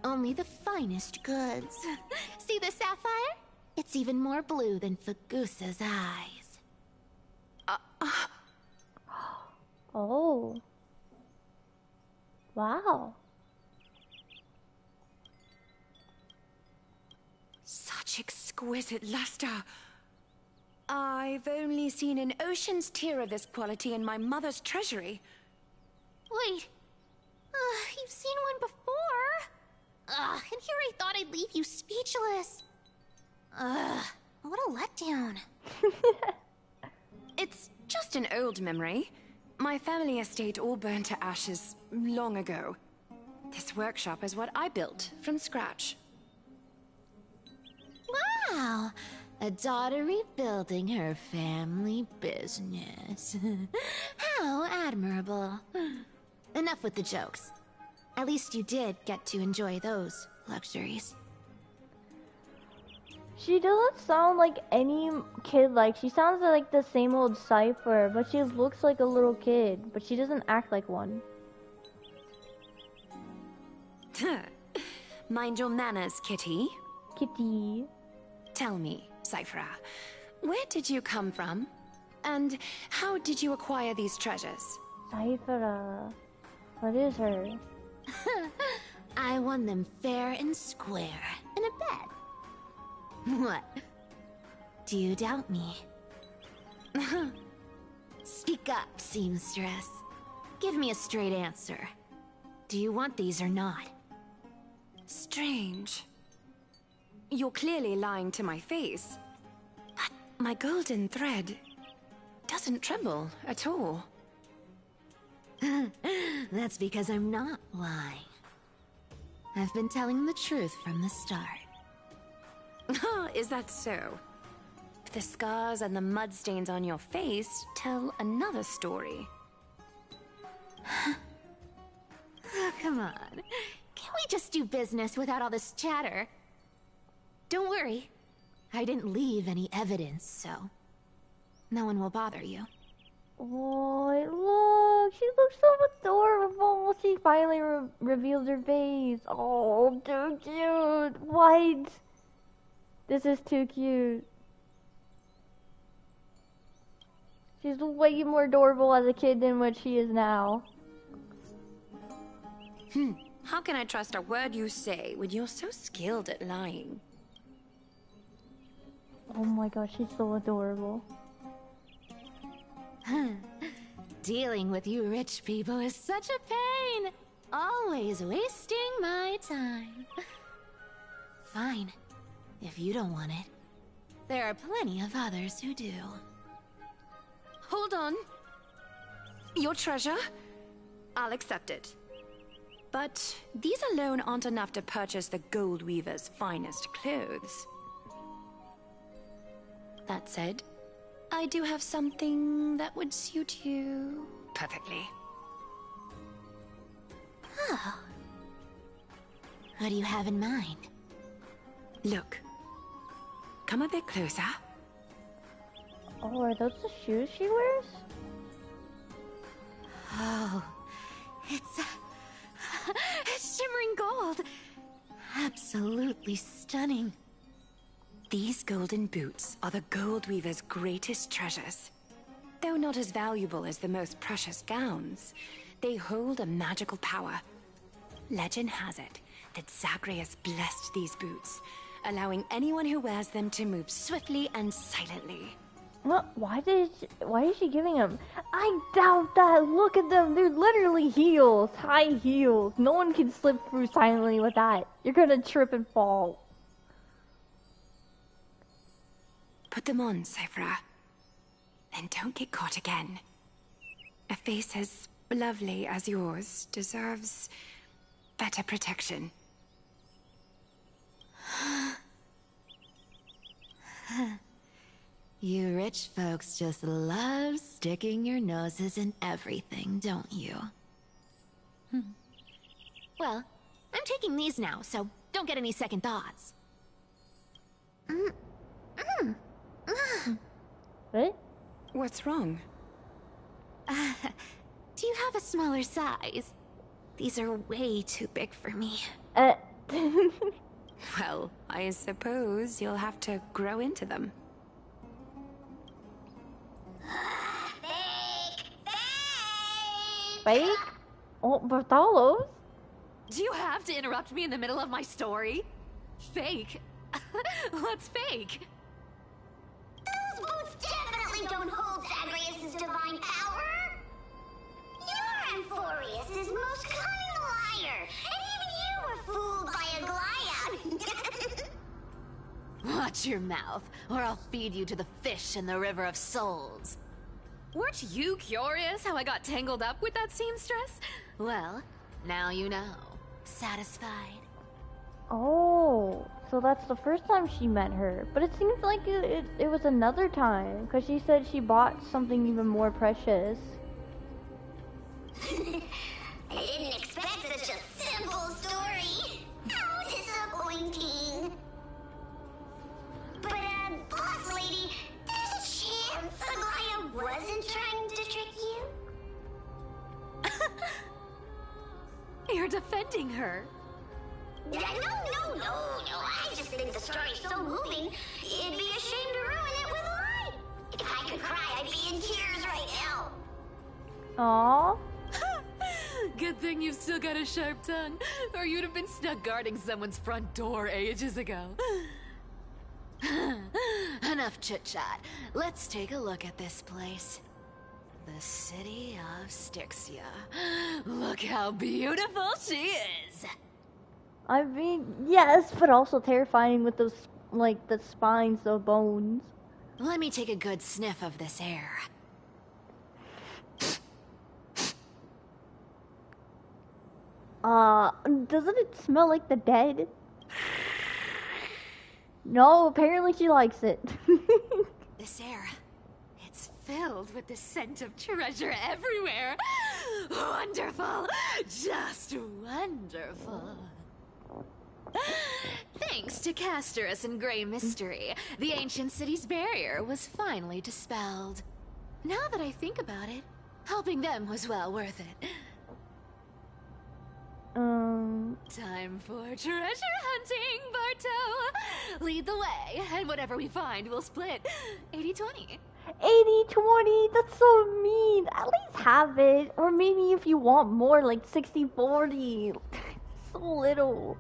Only the finest goods. See the sapphire? It's even more blue than Fagusa's eyes. Oh. Wow. Such exquisite luster. I've only seen an ocean's tear of this quality in my mother's treasury. Wait. You've seen one before. And here I thought I'd leave you speechless. What a letdown. It's just an old memory. My family estate all burned to ashes long ago. This workshop is what I built from scratch. Wow. A daughter rebuilding her family business. How admirable. Enough with the jokes. At least you did get to enjoy those luxuries. She doesn't sound like any kid. Like, she sounds like the same old Cypher, but she looks like a little kid, but she doesn't act like one. Mind your manners, kitty. Kitty. Tell me, Cyphra, where did you come from? And how did you acquire these treasures? Cypher. What is her? I won them fair and square in a bet. What? Do you doubt me? Speak up, seamstress. Give me a straight answer. Do you want these or not? Strange. You're clearly lying to my face. But my golden thread doesn't tremble at all. That's because I'm not lying. I've been telling the truth from the start. Is that so? The scars and the mud stains on your face tell another story. Oh, come on. Can't we just do business without all this chatter? Don't worry. I didn't leave any evidence, so no one will bother you. Oh, look! She looks so adorable. She finally revealed her face. Oh, too cute. What? This is too cute. She's way more adorable as a kid than what she is now. How can I trust a word you say when you're so skilled at lying? Oh my gosh, she's so adorable. Dealing with you rich people is such a pain. Always wasting my time. Fine, if you don't want it. There are plenty of others who do. Hold on. Your treasure? I'll accept it. But these alone aren't enough to purchase the gold weaver's finest clothes. That said, I do have something that would suit you perfectly. Oh. What do you have in mind? Look. Come a bit closer. Oh, are those the shoes she wears? Oh, it's shimmering gold. Absolutely stunning. These golden boots are the gold weaver's greatest treasures. Though not as valuable as the most precious gowns, they hold a magical power. Legend has it that Zagreus blessed these boots, allowing anyone who wears them to move swiftly and silently. What? Why is she giving them? I doubt that. Look at them. They're literally heels. High heels. No one can slip through silently with that. You're gonna trip and fall. Put them on, Cyphra. And don't get caught again. A face as lovely as yours deserves better protection. You rich folks just love sticking your noses in everything, don't you? Well, I'm taking these now, so don't get any second thoughts. What? What's wrong? Do you have a smaller size? These are way too big for me. Well, I suppose you'll have to grow into them. Fake? Oh, Bartolo's? Do you have to interrupt me in the middle of my story? Fake? What's fake? Those boots definitely don't hold Zagreus' divine power. You're Amphorius' most cunning liar, and even you were fooled by a Glyad. Watch your mouth, or I'll feed you to the fish in the River of Souls. Weren't you curious how I got tangled up with that seamstress? Well, now you know. Satisfied? Oh, so that's the first time she met her. But it seems like it was another time, because she said she bought something even more precious. I didn't expect such a simple story. How disappointing. But, boss lady, there's a chance Aglaya wasn't trying to trick you? You're defending her. No. I just think the story's so moving, it'd be a shame to ruin it with a lie. If I could cry, I'd be in tears right now. Aww. Good thing you've still got a sharp tongue, or you'd have been stuck guarding someone's front door ages ago. Enough chit-chat. Let's take a look at this place. The city of Styxia. Look how beautiful she is! I mean, yes, but also terrifying with those, like, the spines of bones. Let me take a good sniff of this air. Doesn't it smell like the dead? No, apparently she likes it. This air, it's filled with the scent of treasure everywhere. Wonderful, just wonderful. Thanks to Castorus and Grey Mystery, the ancient city's barrier was finally dispelled. Now that I think about it, helping them was well worth it. Time for treasure hunting, Barto! Lead the way, and whatever we find, we'll split 80-20. 80-20, that's so mean. At least have it. Or maybe if you want more, like 60-40. So little.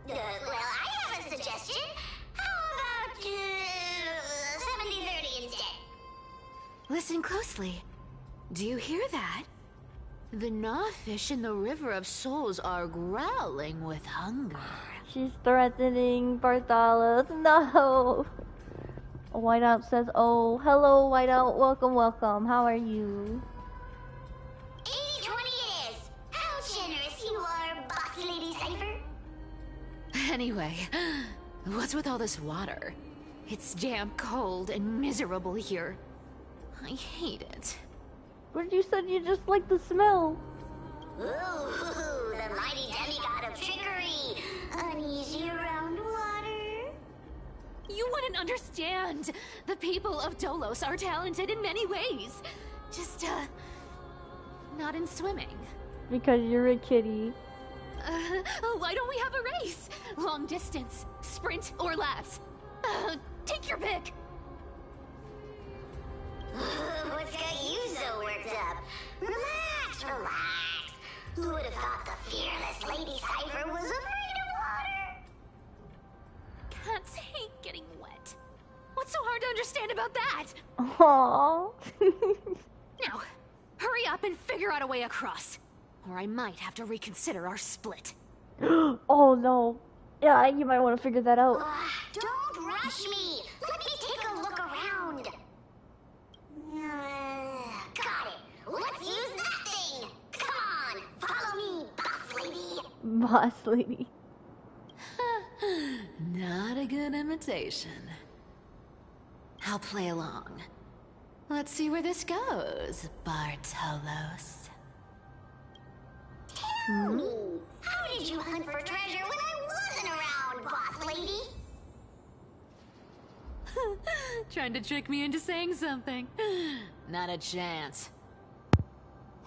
Well, I have a suggestion. How about 70-30 instead? Listen closely. Do you hear that? The gnawfish in the River of Souls are growling with hunger. She's threatening Barthalos. No! Whiteout says, oh, hello Whiteout, welcome, welcome. How are you? 80-20 it is. How generous you are, Boss Lady Cypher. Anyway, what's with all this water? It's damp, cold, and miserable here. I hate it. But you said you just like the smell. Ooh, the mighty demigod of trickery. Uneasy around water. You wouldn't understand. The people of Dolos are talented in many ways. Just, not in swimming. Because you're a kitty. Why don't we have a race? Long distance, sprint, or laps? Take your pick. What's got you so worked up? Relax, relax. Who would have thought the fearless Lady Cypher was afraid of water? Cats hate getting wet. What's so hard to understand about that? Aww. Now, hurry up and figure out a way across. Or I might have to reconsider our split. Oh no. Yeah, you might want to figure that out. Don't rush me. Let me take a look around. Got it. Let's use that thing. Come on, follow me, boss lady. Boss lady. Not a good imitation. I'll play along. Let's see where this goes, Bartolos. Tell me, how did you hunt for treasure when I wasn't around, boss lady? Trying to trick me into saying something. Not a chance.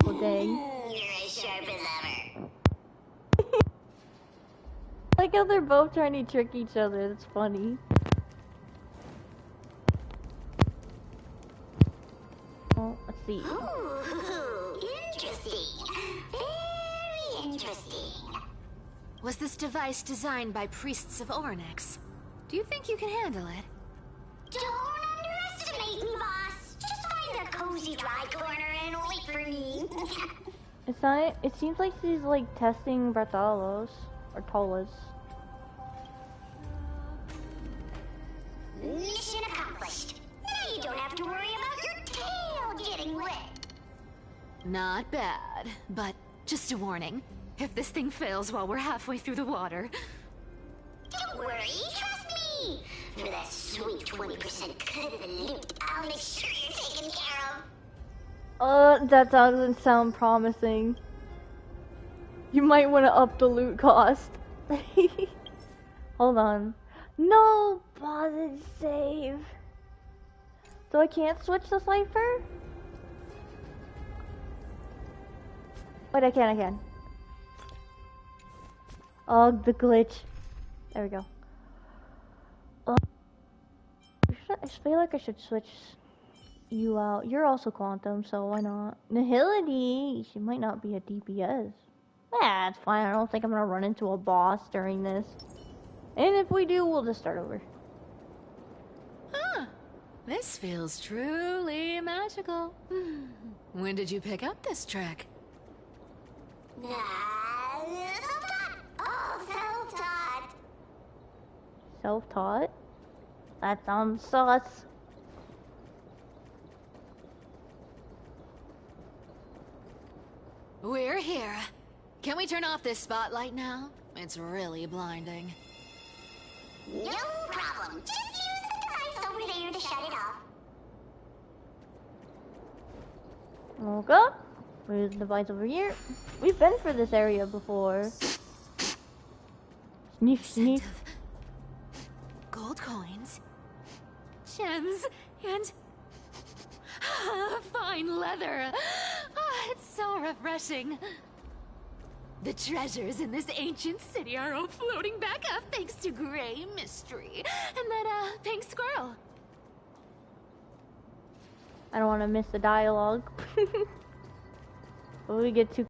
Oh dang. You're as sharp as ever. I like how they're both trying to trick each other. That's funny. Oh, let's see. Ooh, interesting. Very interesting. Was this device designed by priests of Ornyx? Do you think you can handle it? Don't underestimate me, boss. Just find a cozy dry corner and wait for me. It's not. It seems like she's like testing Barthalos or Tolas. Mission accomplished. Now you don't have to worry about your tail getting wet. Not bad, but just a warning. If this thing fails while we're halfway through the water... Don't worry, trust me. For that sweet 20% cut of the loot, I'll make sure you're taken care of. That doesn't sound promising. You might want to up the loot cost. Hold on. No, pause save. So I can't switch the cipher? Wait, I can. Oh, the glitch. There we go. I feel like I should switch you out. You're also quantum, so why not? Nihility! She might not be a DPS. Yeah, it's fine. I don't think I'm gonna run into a boss during this. And if we do, we'll just start over. Huh. This feels truly magical. When did you pick up this trick? Self-taught. Oh, self-taught. Self-taught? That sounds sus. We're here. Can we turn off this spotlight now? It's really blinding. No problem. Just use the device over there to shut it off. Okay. Where's the device over here? We've been for this area before. Sniff, sniff. Gold coins, gems, and Fine leather. It's so refreshing. The treasures in this ancient city are all floating back up thanks to Grey Mystery and that, pink squirrel. I don't want to miss the dialogue. Will we get too